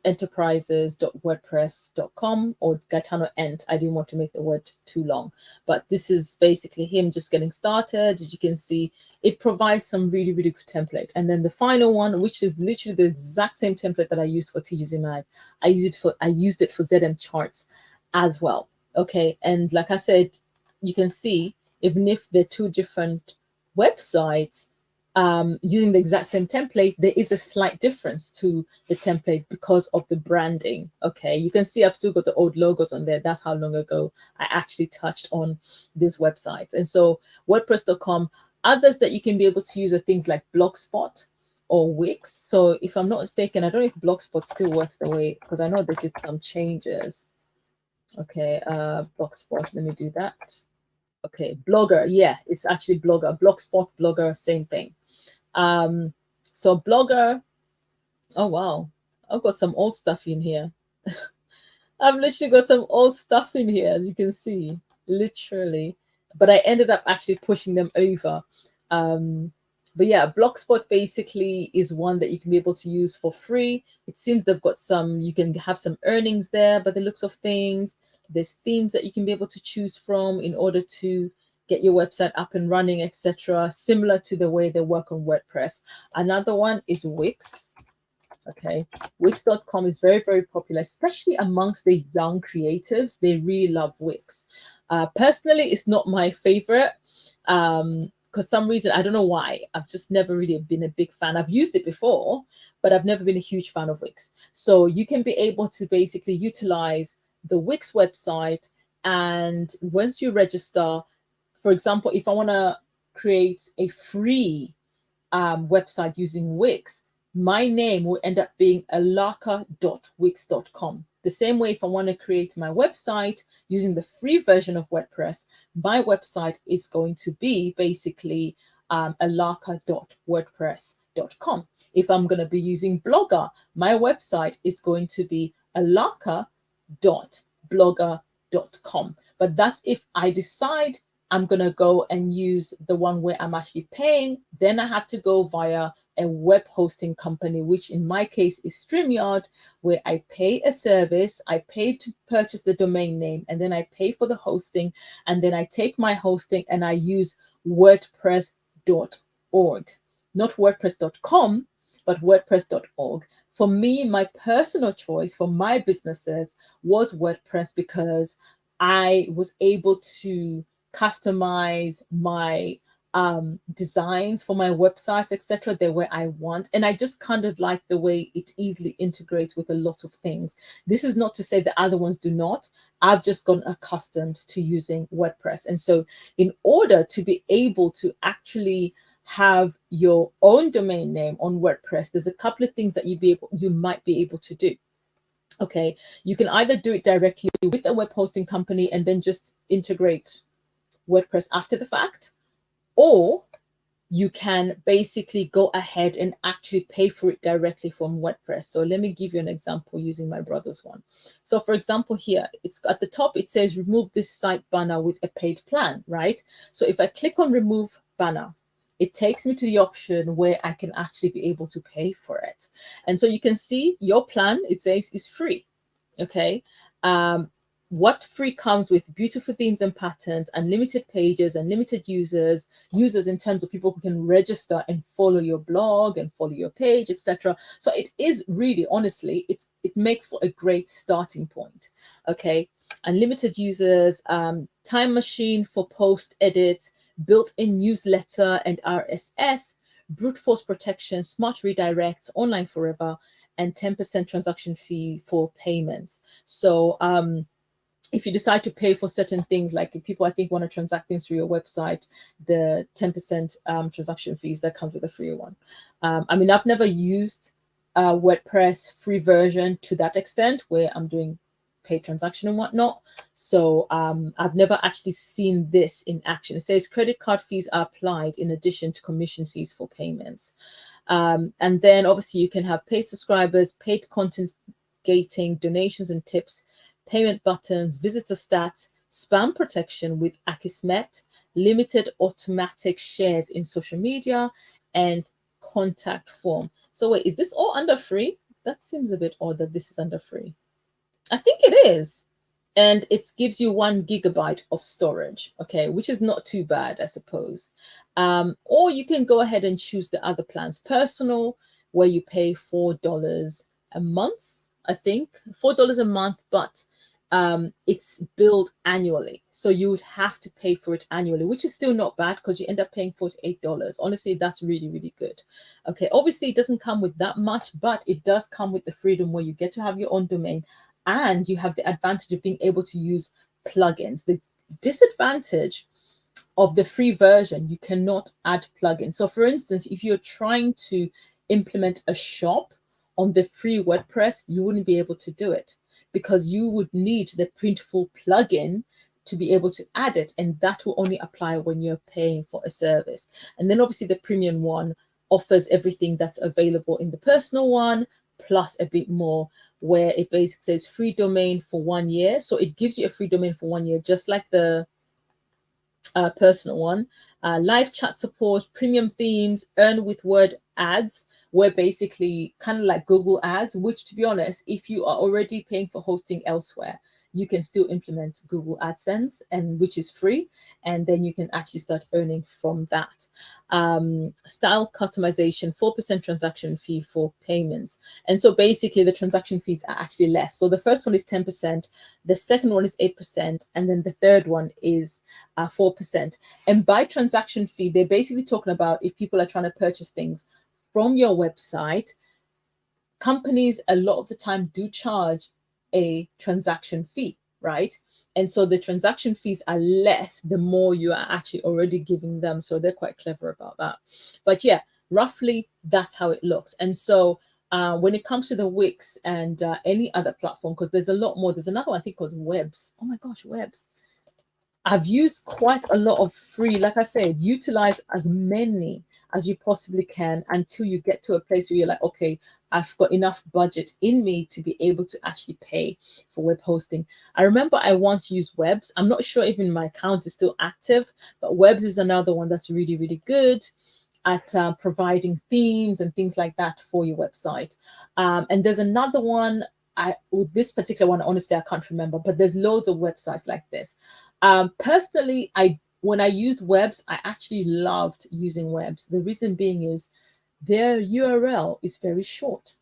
Speaker 1: enterprises.wordpress.com or Gaetano Ent. I didn't want to make the word too long, but this is basically him just getting started. As you can see, it provides some really, really good template. And then the final one, which is literally the exact same template that I used for TGZ Mag, I used it for ZM charts as well. Okay, and like I said, you can see even if they're two different websites, using the exact same template, there is a slight difference to the template because of the branding. Okay, you can see I've still got the old logos on there. That's how long ago I actually touched on these websites. And so WordPress.com, others that you can be able to use are things like Blogspot. or Wix. So if I'm not mistaken, I don't know if Blogspot still works the way, because I know they did some changes. Okay, Blogspot, let me do that. Okay, Blogger, yeah, it's actually Blogger. Blogspot, Blogger, same thing. So Blogger, oh wow, I've got some old stuff in here. I've literally got some old stuff in here, as you can see, literally. But I ended up actually pushing them over. But yeah, Blogspot basically is one that you can be able to use for free. It seems they've got some, you can have some earnings there by the looks of things. There's themes that you can be able to choose from in order to get your website up and running, etc. Similar to the way they work on WordPress. Another one is Wix. Okay, Wix.com is very, very popular, especially amongst the young creatives. They really love Wix. Personally, it's not my favorite because some reason, I don't know why. I've just never really been a big fan. I've used it before, but I've never been a huge fan of Wix. So you can be able to basically utilize the Wix website, and once you register, for example, if I want to create a free website using Wix, my name will end up being elaka.wix.com. The same way, if I want to create my website using the free version of WordPress, my website is going to be basically elaka.wordpress.com. If I'm going to be using Blogger, my website is going to be elaka.blogger.com. But that's if I decide I'm going to go and use the one where I'm actually paying. Then I have to go via a web hosting company, which in my case is StreamYard, where I pay a service. I pay to purchase the domain name, and then I pay for the hosting. And then I take my hosting and I use WordPress.org, not WordPress.com, but WordPress.org. For me, my personal choice for my businesses was WordPress because I was able to customize my designs for my websites, etc. the way I want, and I just kind of like the way it easily integrates with a lot of things. This is not to say the other ones do not. I've just gotten accustomed to using WordPress, and so in order to be able to actually have your own domain name on WordPress, there's a couple of things that you might be able to do. Okay, you can either do it directly with a web hosting company and then just integrate WordPress after the fact, or you can basically go ahead and actually pay for it directly from WordPress. So let me give you an example using my brother's one. So for example, here, it's at the top, it says remove this site banner with a paid plan, right? So if I click on remove banner, it takes me to the option where I can actually be able to pay for it. And so you can see your plan, it says is free, okay? What free comes with beautiful themes and patterns, unlimited pages, unlimited users in terms of people who can register and follow your blog and follow your page, etc. So it is really, honestly, it makes for a great starting point. Okay, unlimited users, time machine for post edit, built-in newsletter and RSS, brute force protection, smart redirect, online forever, and 10% transaction fee for payments. So if you decide to pay for certain things, like if people, I think, want to transact things through your website, the 10% transaction fees, that comes with a free one. I mean, I've never used WordPress free version to that extent where I'm doing paid transaction and whatnot. So I've never actually seen this in action. It says credit card fees are applied in addition to commission fees for payments. And then obviously you can have paid subscribers, paid content gating, donations and tips, payment buttons, visitor stats, spam protection with Akismet, limited automatic shares in social media, and contact form. So wait, is this all under free? That seems a bit odd that this is under free. I think it is. And it gives you 1 gigabyte of storage, okay, which is not too bad, I suppose. Or you can go ahead and choose the other plans. Personal, where you pay $4 a month, I think, $4 a month, but it's billed annually. So you would have to pay for it annually, which is still not bad because you end up paying $48. Honestly, that's really, really good. Okay, obviously it doesn't come with that much, but it does come with the freedom where you get to have your own domain and you have the advantage of being able to use plugins. The disadvantage of the free version, you cannot add plugins. So for instance, if you're trying to implement a shop on the free WordPress, you wouldn't be able to do it because you would need the Printful plugin to be able to add it, and that will only apply when you're paying for a service. And then obviously the premium one offers everything that's available in the personal one plus a bit more, where it basically says free domain for 1 year. So it gives you a free domain for 1 year, just like the personal one. Live chat support, premium themes, earn with word ads, where basically kind of like Google ads, which, to be honest, if you are already paying for hosting elsewhere, you can still implement Google AdSense, and which is free, and then you can actually start earning from that. Style customization, 4% transaction fee for payments. And so basically the transaction fees are actually less. So the first one is 10%, the second one is 8%, and then the third one is 4%. And by transaction fee, they're basically talking about if people are trying to purchase things from your website, companies a lot of the time do charge a transaction fee, right? And so the transaction fees are less the more you are actually already giving them. So they're quite clever about that. But yeah, roughly that's how it looks. And so when it comes to the Wix and any other platform, because there's a lot more, there's another one I think called Webs. Oh my gosh, Webs. I've used quite a lot of free, like I said, utilize as many as you possibly can until you get to a place where you're like, okay, I've got enough budget in me to be able to actually pay for web hosting. I remember I once used Webs. I'm not sure even my account is still active, but Webs is another one that's really, really good at providing themes and things like that for your website. And there's another one, with this particular one, honestly, I can't remember, but there's loads of websites like this. Personally, when I used Webs, I actually loved using Webs. The reason being is their URL is very short.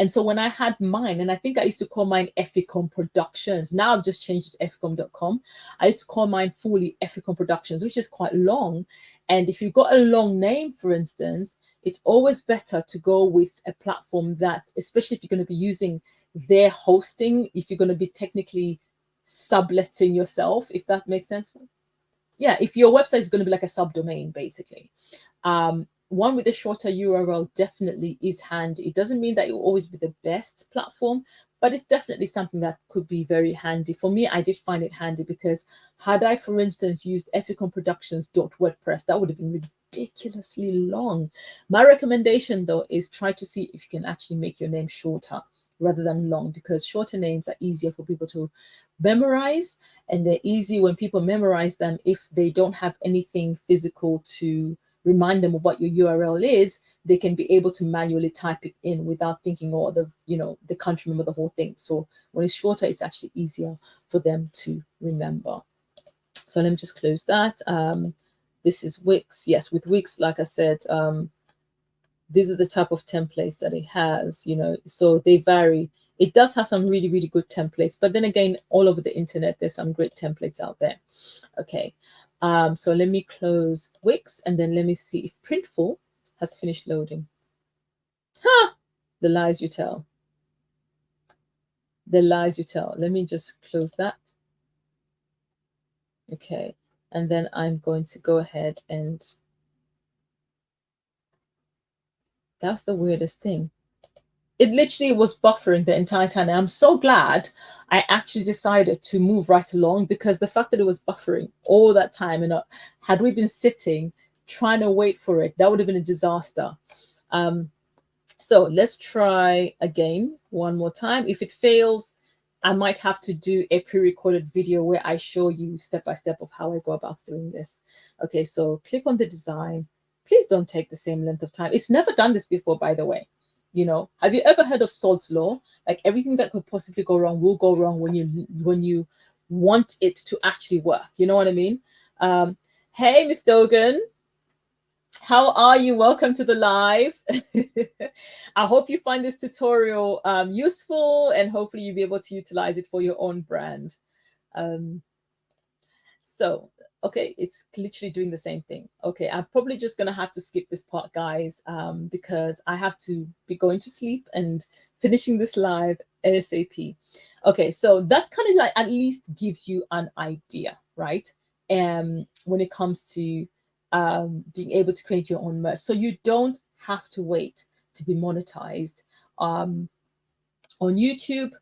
Speaker 1: And so when I had mine, and I think I used to call mine Epicom Productions. Now I've just changed it to epicom.com. I used to call mine fully Epicom Productions, which is quite long. And if you've got a long name, for instance, it's always better to go with a platform that, especially if you're going to be using their hosting, if you're going to be technically subletting yourself, if that makes sense. Yeah, if your website is going to be like a subdomain, basically. One with a shorter URL definitely is handy. It doesn't mean that it will always be the best platform, but it's definitely something that could be very handy. For me, I did find it handy because had I, for instance, used epicomproductions.wordpress, that would have been ridiculously long. My recommendation, though, is try to see if you can actually make your name shorter rather than long, because shorter names are easier for people to memorize, and they're easy when people memorize them. If they don't have anything physical to remind them of what your URL is, they can be able to manually type it in without thinking, oh, they can't remember the whole thing. So when it's shorter, it's actually easier for them to remember. So let me just close that. This is Wix. Yes, with Wix, like I said, these are the type of templates that it has, so they vary. It does have some really, really good templates, but then again, all over the internet, there's some great templates out there. Okay, so let me close Wix, and then let me see if Printful has finished loading. Ha! The lies you tell. The lies you tell. Let me just close that. Okay, and then I'm going to go ahead and that's the weirdest thing. It literally was buffering the entire time. And I'm so glad I actually decided to move right along, because the fact that it was buffering all that time, and had we been sitting trying to wait for it, that would have been a disaster. So let's try again one more time. If it fails, I might have to do a pre-recorded video where I show you step by step of how I go about doing this. Okay, so click on the design. Please don't take the same length of time. It's never done this before, by the way. Have you ever heard of Sod's law? Like, everything that could possibly go wrong will go wrong when you want it to actually work. You know what I mean? Hey, Miss Dogan. How are you? Welcome to the live. I hope you find this tutorial useful, and hopefully you'll be able to utilize it for your own brand. So, okay, it's literally doing the same thing. Okay, I'm probably just going to have to skip this part, guys, because I have to be going to sleep and finishing this live ASAP. Okay, so that kind of like at least gives you an idea, right? When it comes to being able to create your own merch. So you don't have to wait to be monetized on YouTube,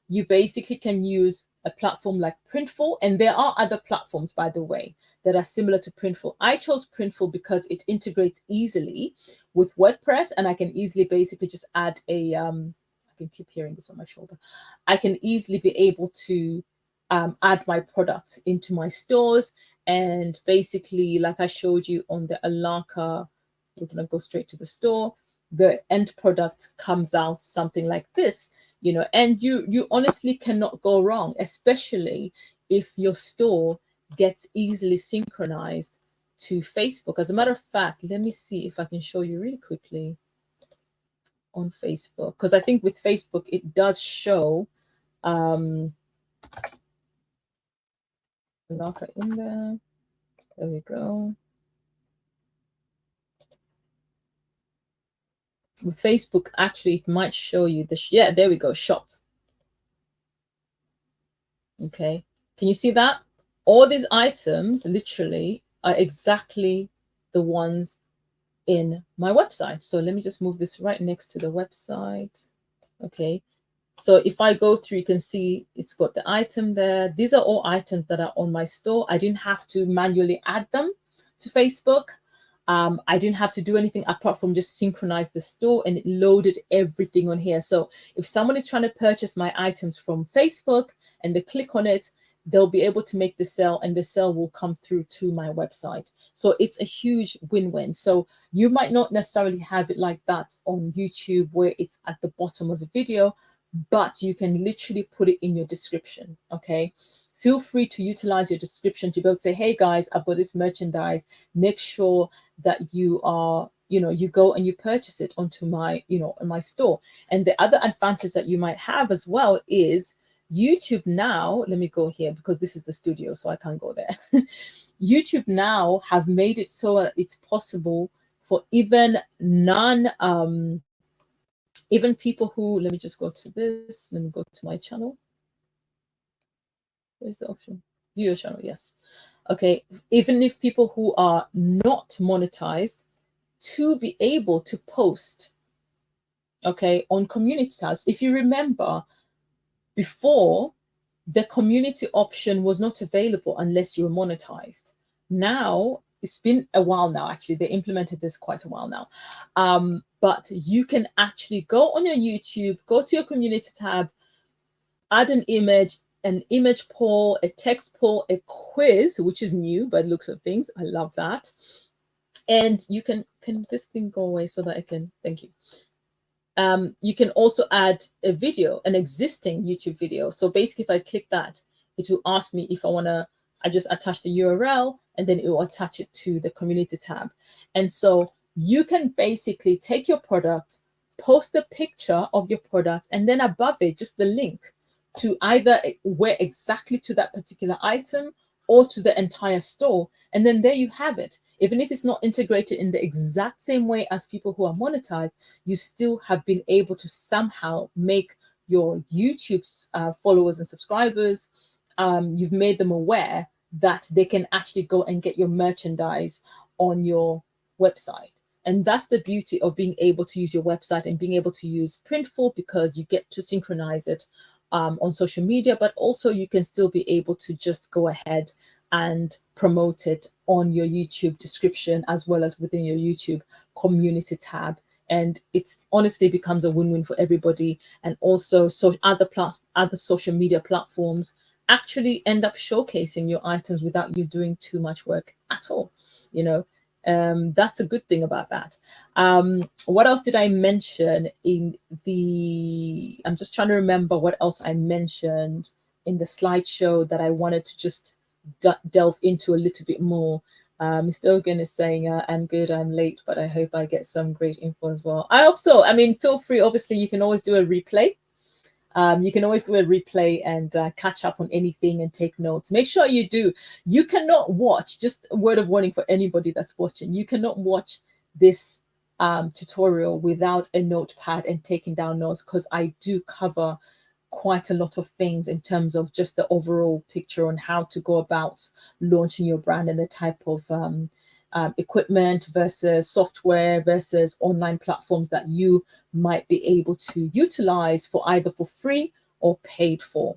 Speaker 1: you basically can use a platform like Printful, and there are other platforms, by the way, that are similar to Printful. I chose Printful because it integrates easily with WordPress, and I can easily basically just add a I can keep hearing this on my shoulder. I can easily be able to add my products into my stores, and basically, like I showed you on the Elaka, we're gonna go straight to the store. The end product comes out something like this, you know, and you honestly cannot go wrong, especially if your store gets easily synchronized to Facebook. As a matter of fact, let me see if I can show you really quickly on Facebook, because I think with Facebook it does show Elaka in there. There we go. With Facebook, actually, it might show you the yeah, there we go, shop. Okay, can you see that? All these items literally are exactly the ones in my website. So let me just move this right next to the website. Okay, so if I go through, you can see it's got the item there. These are all items that are on my store. I didn't have to manually add them to Facebook. I didn't have to do anything apart from just synchronize the store, and it loaded everything on here. So if someone is trying to purchase my items from Facebook and they click on it, they'll be able to make the sale, and the sale will come through to my website. So it's a huge win-win. So you might not necessarily have it like that on YouTube where it's at the bottom of a video, but you can literally put it in your description. Okay, feel free to utilize your description to be able to say, hey guys, I've got this merchandise. Make sure that you are, you know, you go and you purchase it onto my, you know, on my store. And the other advantage that you might have as well is YouTube now, let me go here because this is the studio, so I can't go there. YouTube now have made it so it's possible for even even people who, let me just go to this, let me go to my channel. Where's the option? View your channel, yes. Okay, even if people who are not monetized, to be able to post, okay, on community tabs. If you remember, before, the community option was not available unless you were monetized. Now, it's been a while now, actually. They implemented this quite a while now. But you can actually go on your YouTube, go to your community tab, add an image poll, a text poll, a quiz, which is new by the looks of things. I love that. And you can this thing go away so that I can, thank you. You can also add a video, an existing YouTube video. So basically, if I click that, it will ask me if I want to, I just attach the URL, and then it will attach it to the community tab. And so you can basically take your product, post the picture of your product, and then above it, just the link to either where exactly to that particular item or to the entire store. And then there you have it. Even if it's not integrated in the exact same way as people who are monetized, you still have been able to somehow make your YouTube followers and subscribers, you've made them aware that they can actually go and get your merchandise on your website. And that's the beauty of being able to use your website and being able to use Printful, because you get to synchronize it on social media, but also you can still be able to just go ahead and promote it on your YouTube description as well as within your YouTube community tab. And it's honestly becomes a win-win for everybody. And also, so other social media platforms actually end up showcasing your items without you doing too much work at all. You know, that's a good thing about that. What else did I mention in the, I'm just trying to remember what else I mentioned in the slideshow that I wanted to just delve into a little bit more. Mr. Ogan is saying, I'm good, I'm late, but I hope I get some great info as well. I hope so. I mean, feel free, obviously, you can always do a replay. You can always do a replay and catch up on anything and take notes. Make sure you do. You cannot watch, just a word of warning for anybody that's watching, you cannot watch this tutorial without a notepad and taking down notes, because I do cover quite a lot of things in terms of just the overall picture on how to go about launching your brand and the type of equipment versus software versus online platforms that you might be able to utilize for either for free or paid for.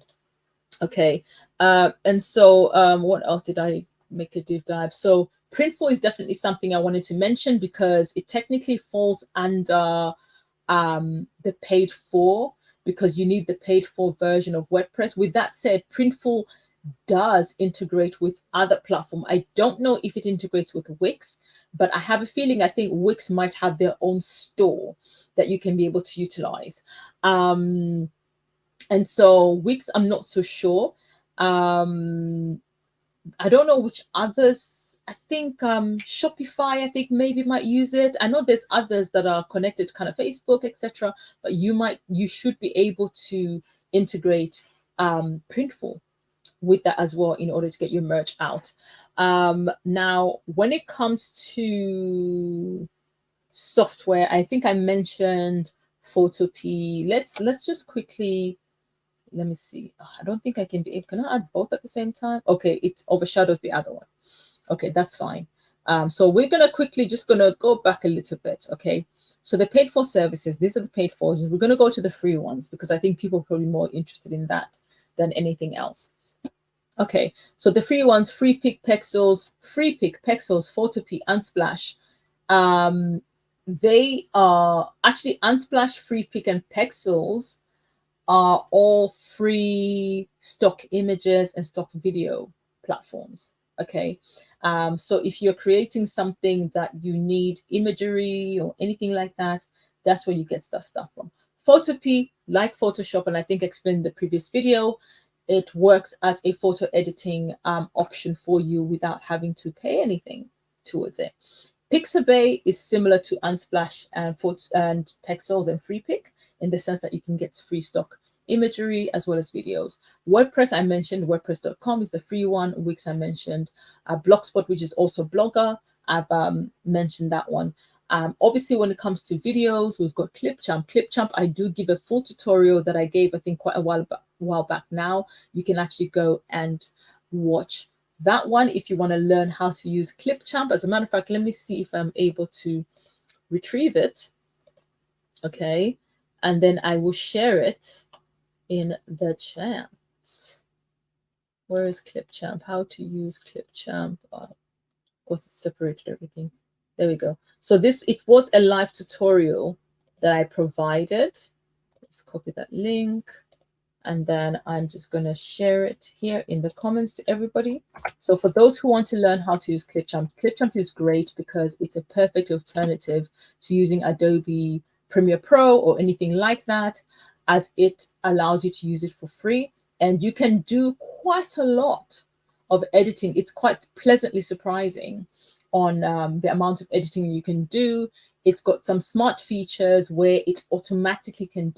Speaker 1: Okay. And so what else did I make a deep dive? So Printful is definitely something I wanted to mention because it technically falls under the paid for, because you need the paid for version of WordPress. With that said, Printful does integrate with other platforms. I don't know if it integrates with Wix, but I have a feeling I think Wix might have their own store that you can be able to utilize. And so Wix, I'm not so sure. I don't know which others. I think Shopify, I think maybe might use it. I know there's others that are connected to kind of Facebook, etc. But you should be able to integrate Printful with that as well in order to get your merch out. Now, when it comes to software, I think I mentioned Photopea. Let's just quickly, let me see. I don't think I can be. Can I add both at the same time? Okay, it overshadows the other one. Okay, that's fine. So we're gonna quickly just gonna go back a little bit. Okay, so the paid for services, these are the paid for. We're gonna go to the free ones because I think people are probably more interested in that than anything else. Okay, so the free ones: Freepik Pexels, Photopea, Unsplash. They are actually Unsplash, Freepik, and Pexels are all free stock images and stock video platforms. Okay, so if you're creating something that you need imagery or anything like that, that's where you get that stuff from. Photopea, like Photoshop, and I think I explained in the previous video, it works as a photo editing option for you without having to pay anything towards it. Pixabay is similar to Unsplash and Pexels and Freepik in the sense that you can get free stock imagery as well as videos. WordPress, I mentioned, WordPress.com is the free one. Wix, I mentioned. Blogspot, which is also Blogger, I've mentioned that one. Obviously, when it comes to videos, we've got Clipchamp. Clipchamp, I do give a full tutorial that I gave, I think, quite a while back now. You can actually go and watch that one if you want to learn how to use Clipchamp. As a matter of fact, let me see if I'm able to retrieve it. Okay, and then I will share it in the chat. Where is Clipchamp? How to use Clipchamp? Of course, it's separated everything. There we go. So it was a live tutorial that I provided. Let's copy that link. And then I'm just going to share it here in the comments to everybody. So for those who want to learn how to use Clipchamp, Clipchamp is great because it's a perfect alternative to using Adobe Premiere Pro or anything like that, as it allows you to use it for free. And you can do quite a lot of editing. It's quite pleasantly surprising on the amount of editing you can do. It's got some smart features where it automatically can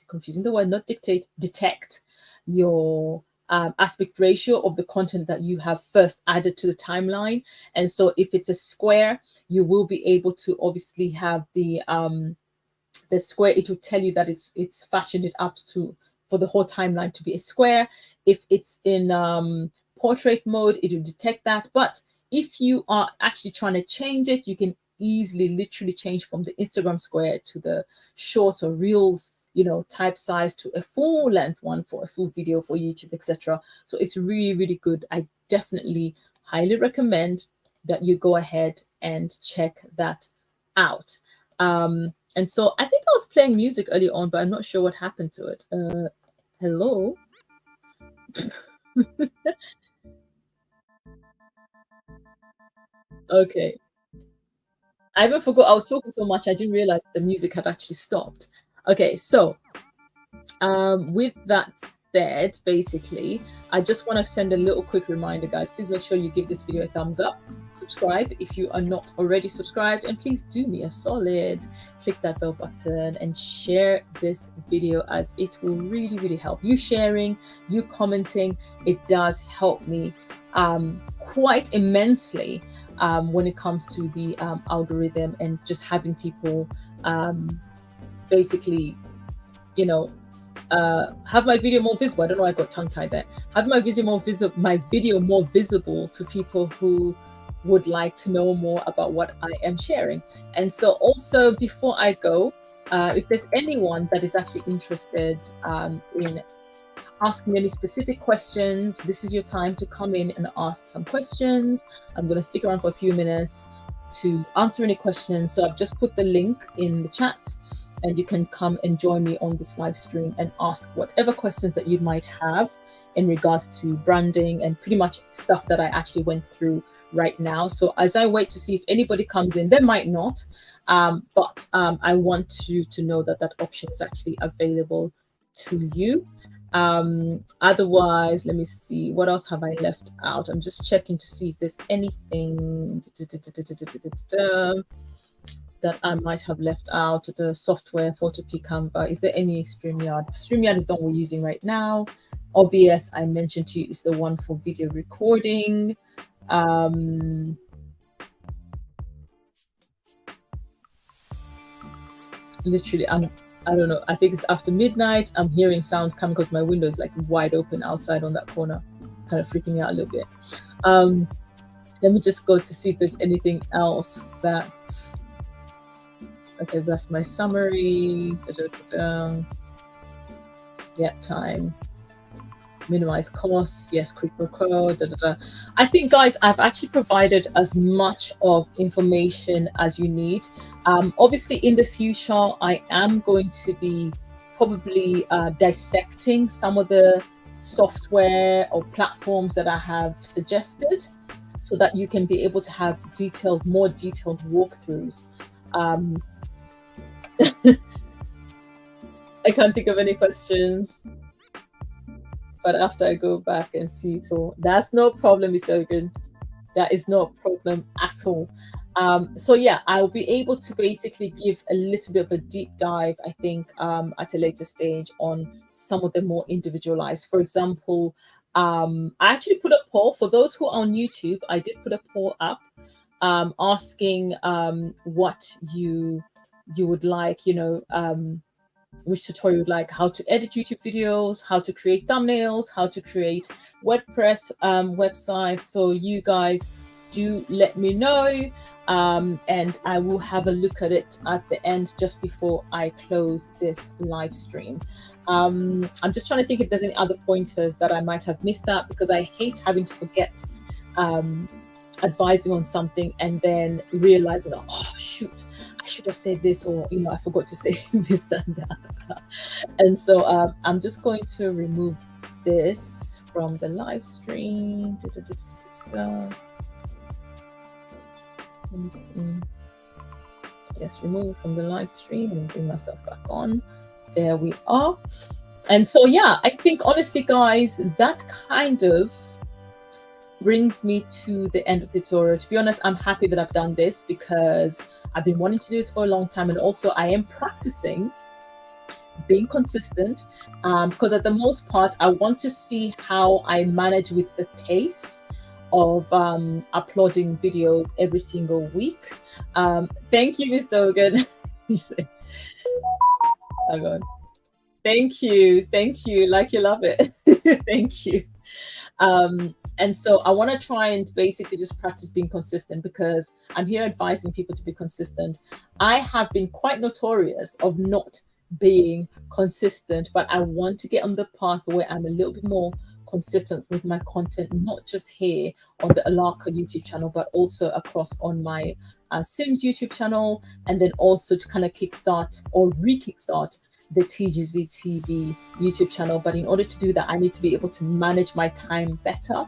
Speaker 1: confusing the word, not dictate, detect your aspect ratio of the content that you have first added to the timeline. And so if it's a square, you will be able to obviously have the square. It will tell you that it's fashioned it up for the whole timeline to be a square. If it's in portrait mode, it will detect that. But if you are actually trying to change it, you can easily literally change from the Instagram square to the shorts or reels, type size, to a full length one for a full video for YouTube, etc. So it's really, really good. I definitely highly recommend that you go ahead and check that out. And so I think I was playing music earlier on, but I'm not sure what happened to it. Hello. Okay. I even forgot I was talking so much I didn't realize the music had actually stopped. Okay, so with that said, basically, I just want to send a little quick reminder, guys. Please make sure you give this video a thumbs up, subscribe if you are not already subscribed, and please do me a solid, click that bell button and share this video, as it will really, really help. You sharing, you commenting, it does help me quite immensely when it comes to the algorithm, and just having people basically, have my video more visible. I don't know, I got tongue tied there. Have my video more visible to people who would like to know more about what I am sharing. And so also, before I go, if there's anyone that is actually interested in asking any specific questions, this is your time to come in and ask some questions. I'm going to stick around for a few minutes to answer any questions. So I've just put the link in the chat, and you can come and join me on this live stream and ask whatever questions that you might have in regards to branding and pretty much stuff that I actually went through right now. So as I wait to see if anybody comes in, there might not, but I want you to know that that option is actually available to you. Otherwise, let me see, what else have I left out? I'm just checking to see if there's anything that I might have left out. The software, Photopea, Canva. Is there any StreamYard? StreamYard is the one we're using right now. OBS, I mentioned to you, is the one for video recording. Literally, I don't know, I think it's after midnight. I'm hearing sounds coming because my window is like wide open outside on that corner, kind of freaking me out a little bit. Let me just go to see if there's anything else that, okay, that's my summary. Yeah, time. Minimize costs. Yes, quid pro quo. I think, guys, I've actually provided as much of information as you need. Obviously, in the future, I am going to be probably dissecting some of the software or platforms that I have suggested, so that you can be able to have more detailed walkthroughs. I can't think of any questions, but after I go back and see it all, that's no problem, Mr. Ogun. That is no problem at all. So yeah, I'll be able to basically give a little bit of a deep dive, I think, at a later stage on some of the more individualized. For example, I actually put a poll for those who are on YouTube. I did put a poll up asking what you would like, which tutorial you would like, how to edit YouTube videos, how to create thumbnails, how to create WordPress websites. So you guys do let me know, and I will have a look at it at the end just before I close this live stream. I'm just trying to think if there's any other pointers that I might have missed out, because I hate having to forget advising on something and then realizing, oh shoot, I should have said this, or I forgot to say this, that, and that. And so I'm just going to remove this from the live stream. Let me see. Yes, remove it from the live stream and bring myself back on. There we are. And so yeah, I think honestly, guys, that kind of brings me to the end of the tutorial. To be honest, I'm happy that I've done this, because I've been wanting to do this for a long time, and also I am practicing being consistent, because at the most part I want to see how I manage with the pace of uploading videos every single week. Thank you, Mr. Hogan. Oh God. Thank you, like you love it. Thank you. And so I want to try and basically just practice being consistent, because I'm here advising people to be consistent. I have been quite notorious of not being consistent, but I want to get on the path where I'm a little bit more consistent with my content, not just here on the Elaka YouTube channel, but also across on my Sims YouTube channel, and then also to kind of kickstart or re-kickstart the TGZ TV YouTube channel. But in order to do that, I need to be able to manage my time better,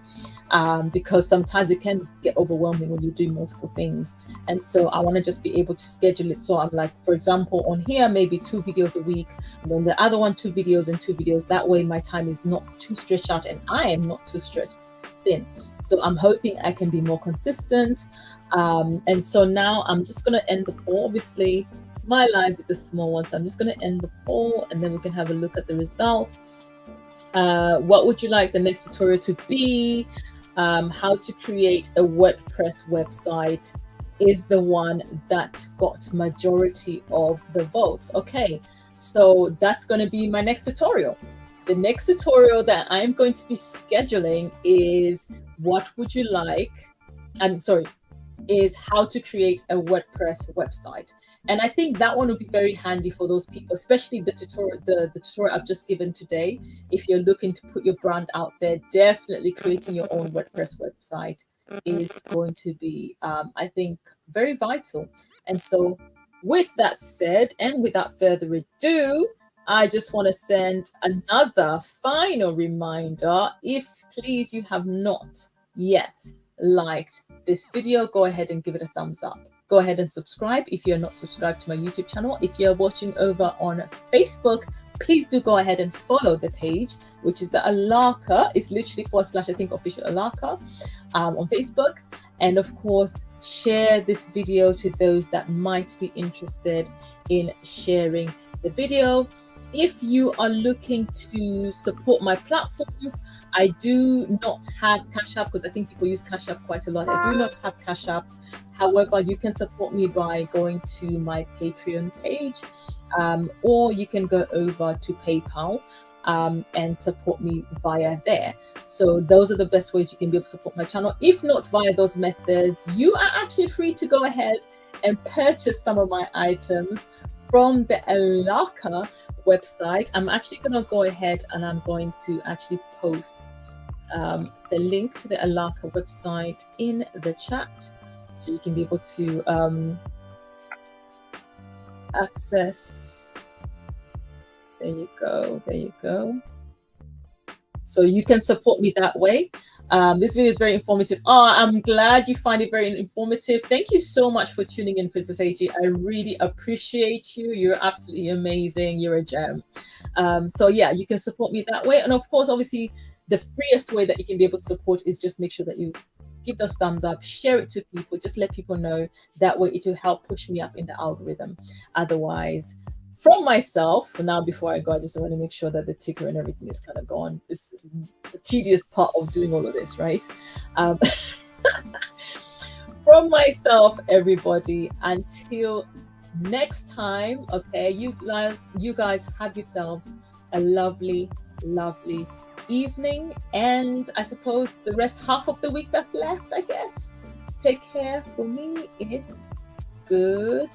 Speaker 1: because sometimes it can get overwhelming when you're doing multiple things. And so I want to just be able to schedule it. So I'm like, for example, on here, maybe 2 videos a week, and on the other one, 2 videos and 2 videos. That way my time is not too stretched out and I am not too stretched thin. So I'm hoping I can be more consistent. And so now I'm just going to end the poll. Obviously, my live is a small one, so I'm just going to end the poll, and then we can have a look at the result. What would you like the next tutorial to be? How to create a WordPress website is the one that got majority of the votes. Okay, So that's going to be my next tutorial. The next tutorial that I'm going to be scheduling is what would you like? Is how to create a WordPress website. And I think that one would be very handy for those people, especially the tutorial I've just given today. If you're looking to put your brand out there, definitely creating your own WordPress website is going to be, I think, very vital. And so with that said, and without further ado, I just want to send another final reminder. If please you have not yet liked this video, go ahead and give it a thumbs up. Go ahead and subscribe if you're not subscribed to my YouTube channel. If you're watching over on Facebook, please do go ahead and follow the page, which is the Elaka. It's literally / I think official Elaka on Facebook. And of course, share this video to those that might be interested in sharing the video. If you are looking to support my platforms, I do not have Cash App because I think people use Cash App quite a lot. I do not have Cash App. However, you can support me by going to my Patreon page, or you can go over to PayPal and support me via there. So those are the best ways you can be able to support my channel. If not via those methods, you are actually free to go ahead and purchase some of my items from the Elaka website. I'm actually going to go ahead and I'm going to actually post the link to the Elaka website in the chat, so you can be able to access. There you go. There you go. So you can support me that way. This video is very informative. Oh, I'm glad you find it very informative. Thank you so much for tuning in, Princess AG. I really appreciate you. You're absolutely amazing. You're a gem. So yeah, you can support me that way. And of course, obviously, the freest way that you can be able to support is just make sure that you give those thumbs up, share it to people, just let people know. That way it will help push me up in the algorithm. Otherwise, from myself, now before I go, I just want to make sure that the ticker and everything is kind of gone. It's the tedious part of doing all of this, right? From myself, everybody, until next time, okay, you guys have yourselves a lovely, lovely evening, and I suppose the rest half of the week that's left, I guess. Take care. For me, it's good